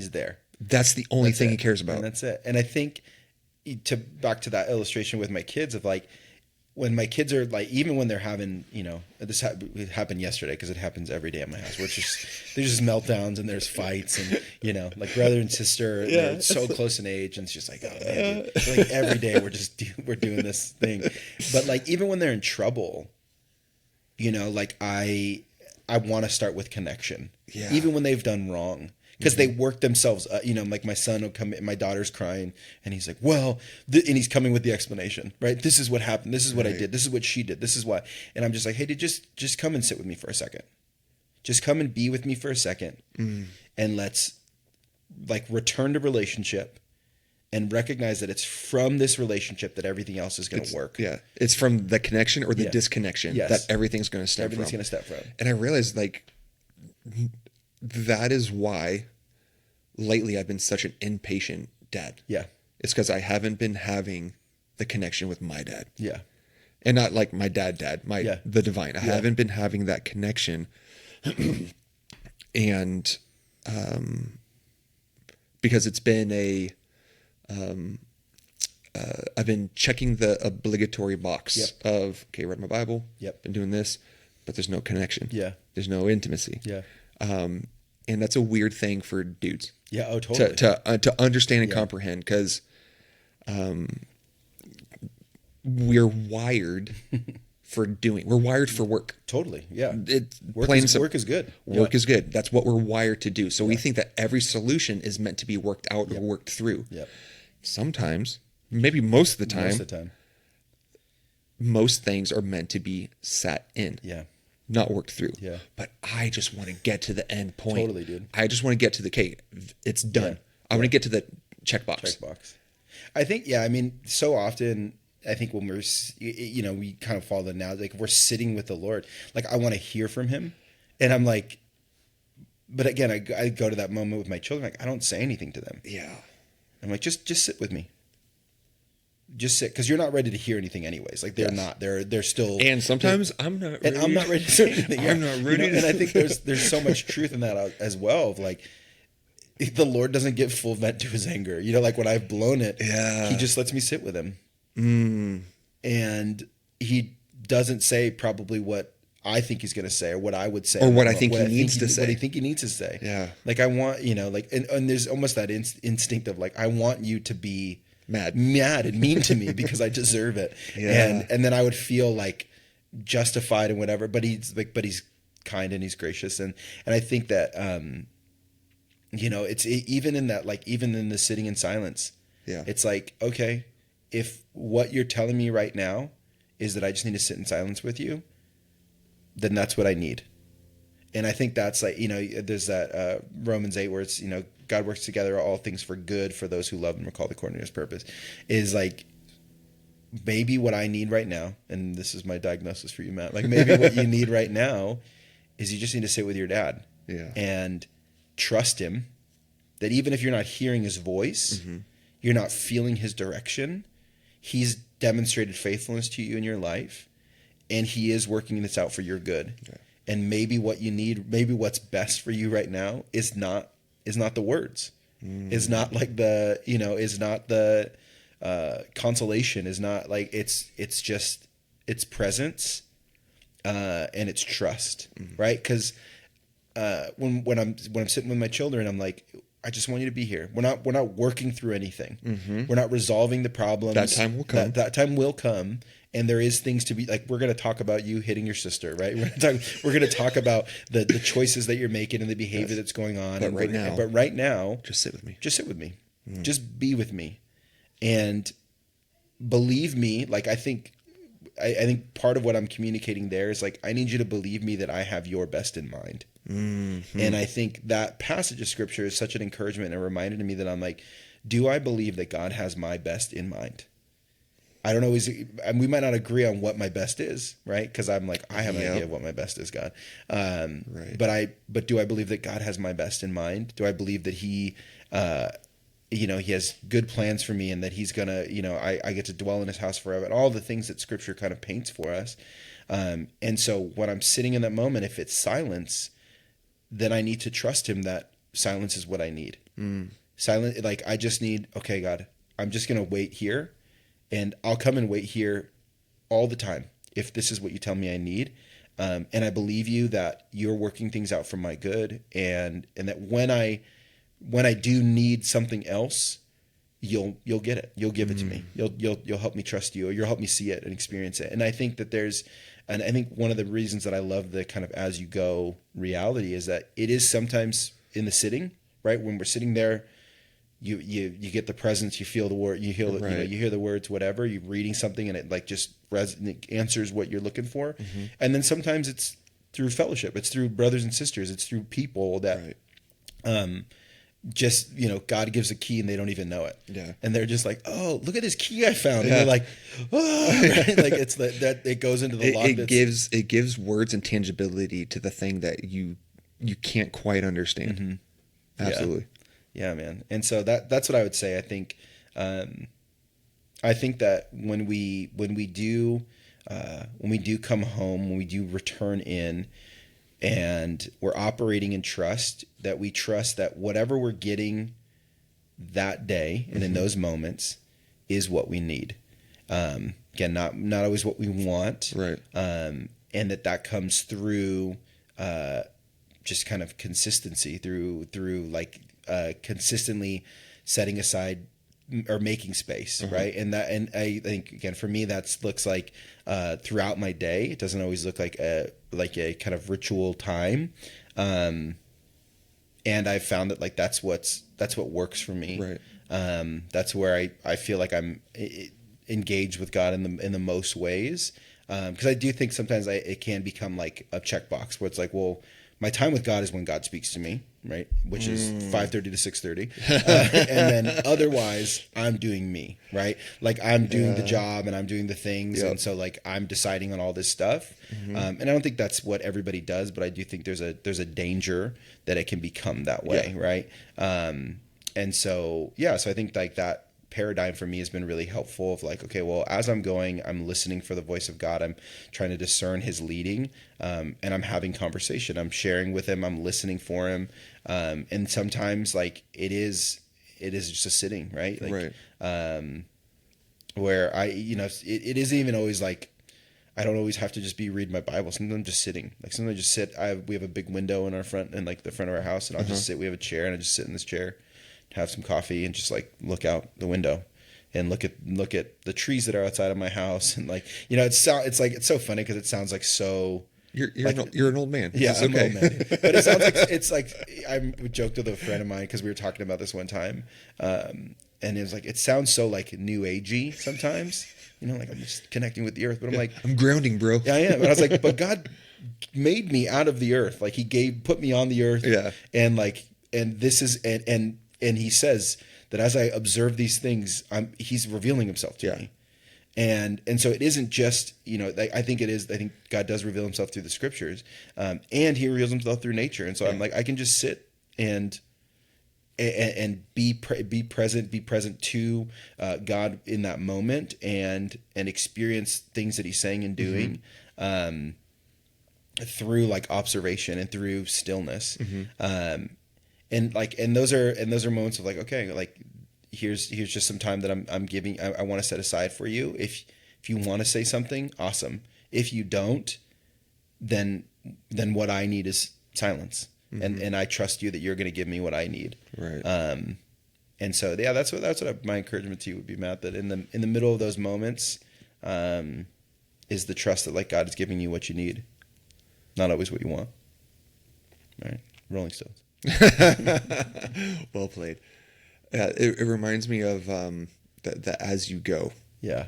That's the only thing he cares about. And that's it. And I think back to that illustration with my kids of like, when my kids are like, even when they're having, this happened yesterday because it happens every day at my house, there's just meltdowns and there's fights and, like brother and sister, they're so close in age, and it's just like, oh man, like every day we're doing this thing. But like, even when they're in trouble, like I want to start with connection, even when they've done wrong. Because they work themselves, like my son will come in, my daughter's crying, and he's like, well, and he's coming with the explanation, right? This is what happened. This is what I did. This is what she did. This is why. And I'm just like, hey, dude, just come and sit with me for a second. Just come and be with me for a second. And let's like return to relationship and recognize that it's from this relationship that everything else is going to work. Yeah. It's from the connection or the disconnection that everything's going to step from. And I realized like that is why lately I've been such an impatient dad. Yeah. It's because I haven't been having the connection with my dad. Yeah. And not like my dad, the divine. I haven't been having that connection. And because it's been I've been checking the obligatory box of, okay, read my Bible. Been doing this, but there's no connection. Yeah. There's no intimacy. Yeah. And that's a weird thing for dudes. Yeah. Oh, totally. To understand and comprehend, because we're wired we're wired for work. Totally. Yeah. Work is good. Work is good. That's what we're wired to do. So we think that every solution is meant to be worked out or worked through. Yeah. Sometimes, maybe most of the time, most things are meant to be sat in. Yeah. Not worked through. Yeah. But I just want to get to the end point. Totally, dude. I just want to get to the cake. It's done. Yeah. I want to get to the checkbox. I think, I mean, so often, I think when we're, we kind of follow the now, like if we're sitting with the Lord, like I want to hear from him. And I'm like, but again, I go to that moment with my children, like I don't say anything to them. Yeah. I'm like, just sit with me. Just sit, because you're not ready to hear anything anyways. Like they're not. They're still. And sometimes I'm not ready. And I'm not ready to say anything. I'm not ready. And I think there's so much truth in that as well. Of like, the Lord doesn't give full vent to his anger. Like when I've blown it, he just lets me sit with him. And he doesn't say probably what I think he's going to say or what I would say. Or what I think he needs to say. What I think he needs to say. Yeah. Like I want, like, and there's almost that instinct of like, I want you to be mad and mean to me because I deserve it. Yeah. And then I would feel like justified and whatever, but he's kind and he's gracious. And I think that, it's even in that, like, even in the sitting in silence, it's like, okay, if what you're telling me right now is that I just need to sit in silence with you, then that's what I need. And I think that's like, there's that Romans 8 where it's, God works together all things for good for those who love him or called according to his purpose, is like maybe what I need right now, and this is my diagnosis for you, Matt, like maybe what you need right now is you just need to sit with your dad and trust him that even if you're not hearing his voice, you're not feeling his direction, he's demonstrated faithfulness to you in your life, and he is working this out for your good. Yeah. And maybe what you need, maybe what's best for you right now is not the words, is not like the, is not the consolation, is not like it's just it's presence and it's trust, right? Because when I'm sitting with my children, I'm like, I just want you to be here. We're not working through anything. We're not resolving the problems. That time will come. That time will come. And there is things to be like, we're going to talk about you hitting your sister, right? We're going to talk about the choices that you're making and the behavior that's going on. But right now, just sit with me. Just sit with me. Just be with me. And believe me, like I think part of what I'm communicating there is like, I need you to believe me that I have your best in mind. And I think that passage of scripture is such an encouragement and a reminder to me that I'm like, do I believe that God has my best in mind? I don't always, we might not agree on what my best is, right? Because I'm like, I have an idea of what my best is, God. Right. But do I believe that God has my best in mind? Do I believe that he has good plans for me and that he's gonna, I get to dwell in his house forever, and all the things that scripture kind of paints for us. And so when I'm sitting in that moment, if it's silence, then I need to trust him that silence is what I need. Silent, like I just need, okay, God, I'm just going to wait here, and I'll come and wait here all the time if this is what you tell me I need. And I believe you that you're working things out for my good, and that when I do need something else, you'll get it. You'll give it to me. You'll help me trust you, or you'll help me see it and experience it. And I think that I think one of the reasons that I love the kind of as you go reality is that it is sometimes in the sitting, right? When we're sitting there, you get the presence, you feel the word, you hear you hear the words, whatever, you're reading something and it like just answers what you're looking for. And then sometimes it's through fellowship, it's through brothers and sisters, it's through people that just, God gives a key and they don't even know it. Yeah. And they're just like, oh, look at this key I found. And you're like, oh, right? Like it's that it goes into the lock. It gives words and tangibility to the thing that you can't quite understand. Absolutely. Yeah, man. And so that's what I would say. I think that when we do come home, when we do return in, and we're operating in trust, that we trust that whatever we're getting that day and in those moments is what we need. Again, not always what we want, right? And that comes through just kind of consistency, through like consistently setting aside or making space, right? And I think again for me that looks like throughout my day. It doesn't always look like a kind of ritual time, and I found that like that's what works for me. Right. That's where I feel like I'm engaged with God in the most ways, because I do think sometimes it can become like a checkbox where it's like, well, my time with God is when God speaks to me, right? Which is 5:30 to 6:30. And then otherwise I'm doing me, right? Like I'm doing the job and I'm doing the things. Yep. And so like I'm deciding on all this stuff. And I don't think that's what everybody does, but I do think there's a danger that it can become that way. Right. And so, so I think like that paradigm for me has been really helpful of like, okay, well, as I'm going, I'm listening for the voice of God. I'm trying to discern his leading, and I'm having conversation. I'm sharing with him. I'm listening for him. And sometimes like it is just a sitting, right? Like, where it isn't even always like, I don't always have to just be reading my Bible. Sometimes I'm just sitting. Like sometimes I just sit. We have a big window in our front, and like the front of our house, and I'll just sit. We have a chair, and I just sit in this chair, have some coffee, and just like look out the window and look at the trees that are outside of my house. And like, it's so funny because it sounds like so you're an old man. Yeah, I'm an old man. But it sounds like it's like I joked with a friend of mine because we were talking about this one time, and it was like it sounds so like new agey sometimes. Like I'm just connecting with the earth, but I'm like I'm grounding, bro. Yeah, I am. And I was like, but God made me out of the earth. Like He put me on the earth. Yeah. And like, and this is and He says that as I observe these things, He's revealing Himself to me. And so it isn't just, I think God does reveal himself through the scriptures, and he reveals himself through nature. And so I'm like, I can just sit and be present to God in that moment, and experience things that he's saying and doing, through like observation and through stillness. And those are moments of like, okay, like here's just some time that I'm giving. I want to set aside for you. If you want to say something, awesome. If you don't, then what I need is silence. And I trust you that you're going to give me what I need. Right. And so that's what my encouragement to you would be, Matt. That in the middle of those moments, is the trust that like God is giving you what you need, not always what you want. All right, Rolling Stones. Well played. It reminds me of the As You Go. Yeah.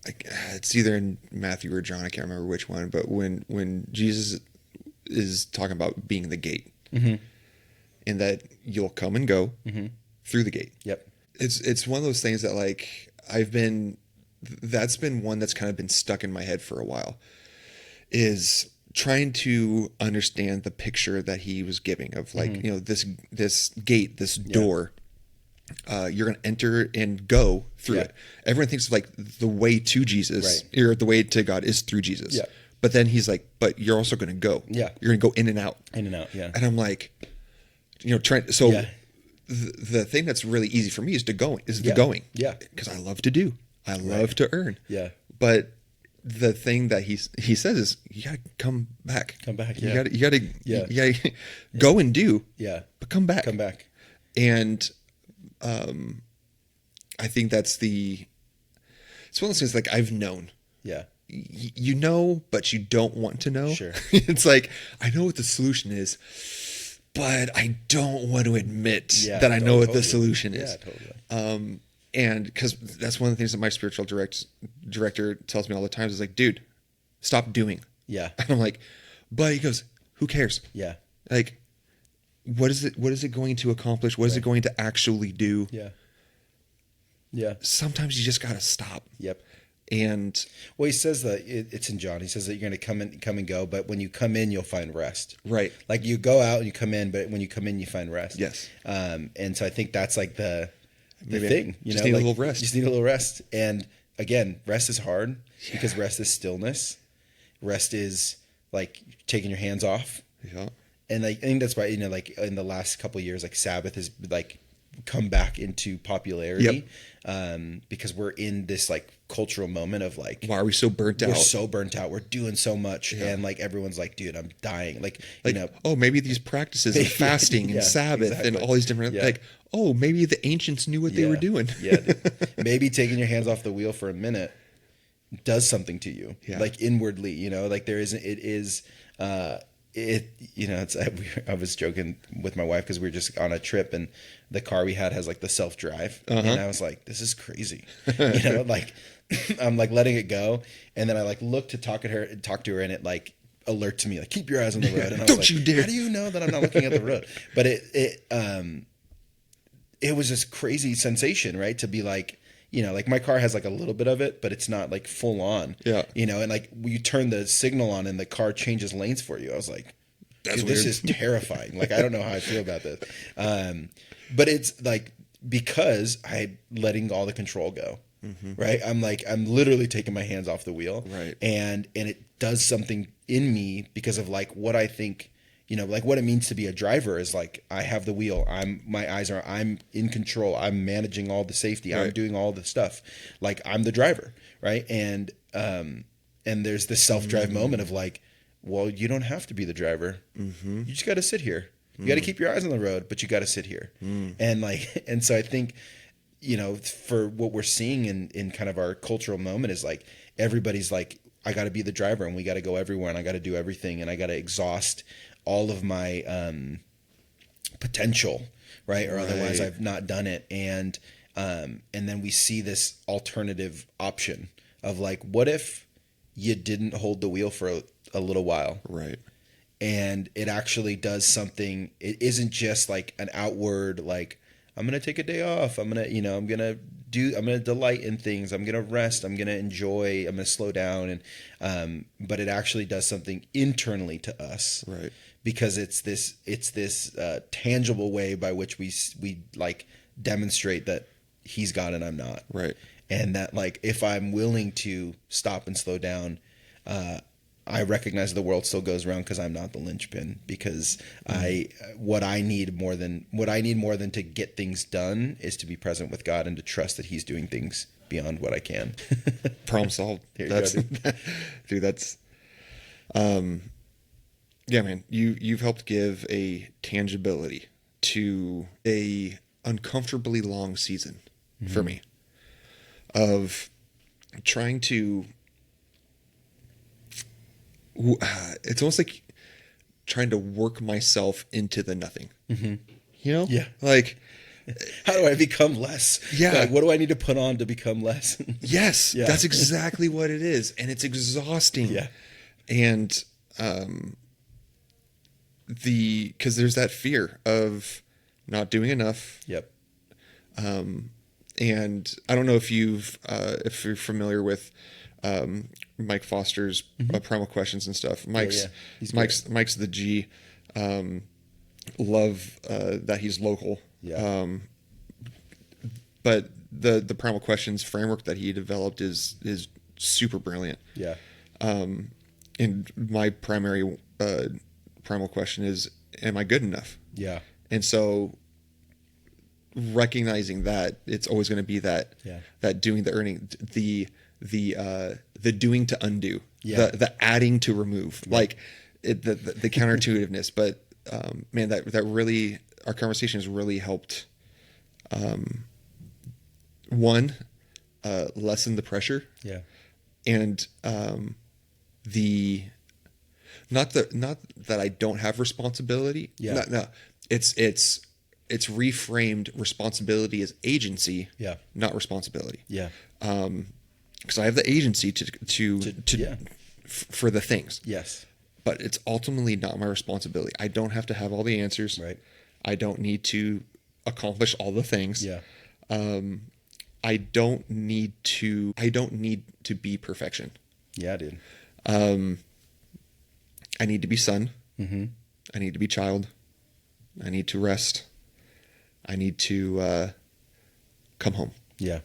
It's either in Matthew or John. I can't remember which one. But when Jesus is talking about being the gate, and that you'll come and go through the gate. Yep. It's one of those things that like that's been one that's kind of been stuck in my head for a while, is trying to understand the picture that he was giving of like, this gate, this door, you're going to enter and go through it. Everyone thinks of like the way to Jesus, or the way to God is through Jesus. Yeah. But then he's like, but you're also going to go. Yeah. You're going to go in and out. Yeah. And I'm like, the thing that's really easy for me is the going. Yeah. Because I love to do. I love to earn. Yeah. But the thing that he says is you gotta come back. Yeah. You gotta go and do. Yeah. But come back. And I think it's one of those things like I've known. Yeah. You know, but you don't want to know. Sure. It's like I know what the solution is, but I don't want to admit that I know what the solution is. Yeah, totally. And because that's one of the things that my spiritual director tells me all the time is like, dude, stop doing. Yeah. And I'm like, but he goes, who cares? Yeah. Like, what is it going to accomplish? What is it going to actually do? Yeah. Yeah. Sometimes you just got to stop. Yep. And well, he says that it's in John. He says that you're going to come and go, but when you come in, you'll find rest. Right. Like you go out and you come in, but when you come in, you find rest. Yes. And so I think that's like the Maybe thing. Just need a little rest. You just need a little rest. And again, rest is hard because rest is stillness. Rest is like taking your hands off. Yeah. And like I think that's why like in the last couple of years, like Sabbath has like come back into popularity. Because we're in this like cultural moment of like, why are we so burnt out? We're so burnt out. We're doing so much, and like everyone's like, dude, I'm dying. Like oh, maybe these practices of fasting and Sabbath and all these different like, oh, maybe the ancients knew what they were doing. Maybe taking your hands off the wheel for a minute does something to you, like inwardly. Like there isn't. It is. It's I was joking with my wife because we were just on a trip and the car we had has like the self-drive and I was like, this is crazy. Like I'm like letting it go and then I like look to talk to her and it like alerts me like keep your eyes on the road and I was Don't like, you dare. How do you know that I'm not looking at the road? But it was this crazy sensation, right? To be like, like my car has like a little bit of it, but it's not like full on. Yeah. And like you turn the signal on and the car changes lanes for you. I was like, dude, this is terrifying. Like, I don't know how I feel about this. But it's like, because I'm letting all the control go, right? I'm literally taking my hands off the wheel. Right. And it does something in me because of like what I think, like what it means to be a driver is like, I have the wheel. I'm in control. I'm managing all the safety. Right. I'm doing all the stuff. Like I'm the driver. Right. And there's this self-drive moment of like, well, you don't have to be the driver. You just got to sit here. You got to keep your eyes on the road, but you got to sit here. And so I think, for what we're seeing in kind of our cultural moment is like, everybody's like, I got to be the driver and we got to go everywhere and I got to do everything and I got to exhaust all of my potential, right? Or otherwise I've not done it. And then we see this alternative option of like, what if you didn't hold the wheel for a little while? Right. And it actually does something. It isn't just like an outward, like, I'm going to take a day off. I'm going to, I'm going to delight in things. I'm going to rest. I'm going to enjoy. I'm going to slow down. And, but it actually does something internally to us. Right. Because it's this tangible way by which we like demonstrate that he's God and I'm not. Right. And that, like, if I'm willing to stop and slow down, I recognize the world still goes around because I'm not the linchpin. Because what I need more than to get things done is to be present with God and to trust that He's doing things beyond what I can. Problem solved. That's, go, dude. Dude, that's, yeah, man. You've helped give a tangibility to a uncomfortably long season for me of trying to. It's almost like trying to work myself into the nothing. You know? Yeah. Like, how do I become less? Yeah. Like, what do I need to put on to become less? Yes. Yeah. That's exactly what it is. And it's exhausting. Yeah. And, because there's that fear of not doing enough. Yep. And I don't know if you're familiar with, Mike Foster's Primal Questions and stuff. Mike's the G. Love that he's local. Yeah. But the Primal Questions framework that he developed is super brilliant. Yeah. And my primary primal question is, am I good enough? Yeah. And so recognizing that it's always going to be that doing the earning, the doing to undo, the adding to remove, like the counterintuitiveness. But man, that really, our conversation has really helped. One, lessen the pressure. Yeah. And not that I don't have responsibility. Yeah. No. It's reframed responsibility as agency. Yeah. Not responsibility. Yeah. Because I have the agency for the things. Yes. But it's ultimately not my responsibility. I don't have to have all the answers. Right. I don't need to accomplish all the things. Yeah. I don't need to be perfection. Yeah, dude. I need to be son. Mm-hmm. I need to be child. I need to rest. I need to come home. Yeah.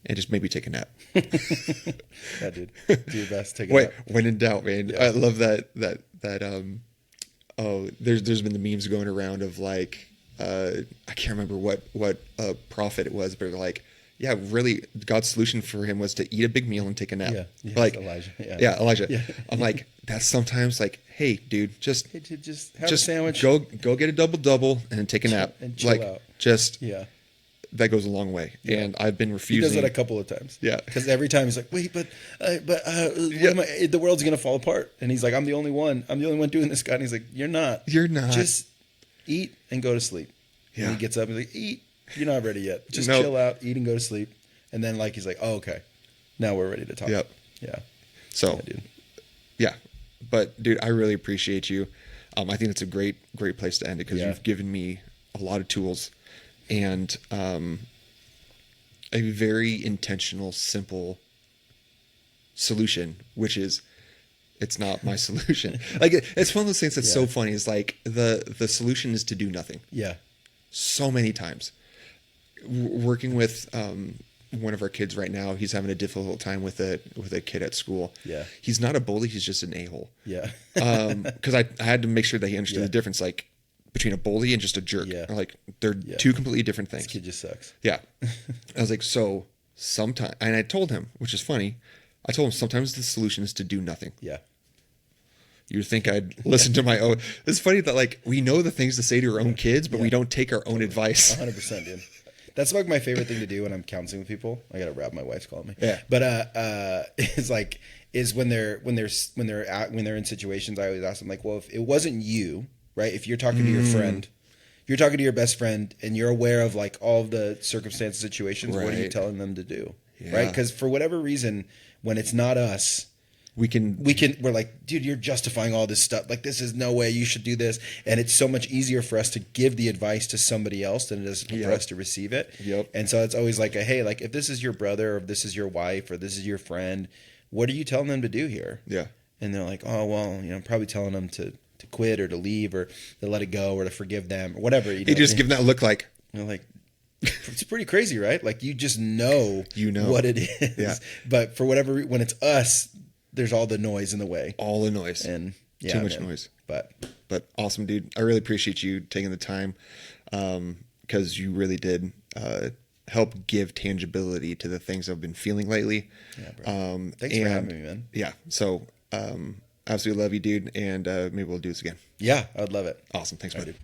And just maybe take a nap. Yeah, dude. Do your best. Take a nap. When in doubt, man. Yeah. I love that. There's been the memes going around of like, I can't remember what prophet it was, but like, yeah, really, God's solution for him was to eat a big meal and take a nap. Yeah, yes, like Elijah. Yeah, Elijah. Yeah. I'm like, that's sometimes like, hey, dude, just have a sandwich. Go get a double and then take a nap and chill out. That goes a long way. Yeah. And I've been refusing. He does it a couple of times. Yeah, because every time he's like, wait, but the world's gonna fall apart, and he's like, I'm the only one doing this, God. And he's like, you're not. Just eat and go to sleep. Yeah. And he gets up and he's like, eat. You're not ready yet. Just chill out, eat and go to sleep. And then like he's like, oh, okay, now we're ready to talk. Yep. Yeah. So, dude. Yeah, but dude, I really appreciate you. I think it's a great place to end it because you've given me a lot of tools and a very intentional, simple solution, which is it's not my solution. Like it's one of those things that's so funny. It's like the solution is to do nothing. Yeah. So many times working with one of our kids right now, he's having a difficult time with a kid at school. Yeah. He's not a bully, he's just an a-hole. Yeah. Because I had to make sure that he understood the difference, like between a bully and just a jerk. Yeah. Like they're two completely different things. This kid just sucks. Yeah. I was like, so sometimes, and I told him, which is funny, I told him sometimes the solution is to do nothing. Yeah. You'd think I'd listen to my own. It's funny that like we know the things to say to our own kids, but we don't take our own advice. 100%, dude. That's like my favorite thing to do when I'm counseling with people. I gotta rap. My wife's calling me. Yeah. But is when they're in situations, I always ask them like, well, if it wasn't you, right? If you're talking to your friend, if you're talking to your best friend, and you're aware of like all of the circumstances, situations, what are you telling them to do? Yeah. Right? Because for whatever reason, when it's not us, we're like, dude, you're justifying all this stuff. Like, this is no way you should do this. And it's so much easier for us to give the advice to somebody else than it is for us to receive it. Yep. And so it's always like, hey, like if this is your brother or if this is your wife or this is your friend, what are you telling them to do here? Yeah. And they're like, oh, well, I'm probably telling them to quit or to leave or to let it go or to forgive them or whatever. You just give them that look like, like, it's pretty crazy, right? Like you just know what it is. Yeah. But for whatever, when it's us, there's all the noise in the way. All the noise. And too much noise. But awesome, dude. I really appreciate you taking the time, because you really did help give tangibility to the things I've been feeling lately. Yeah, bro. Thanks for having me, man. Yeah. So absolutely love you, dude. And maybe we'll do this again. Yeah, I would love it. Awesome. Thanks, buddy.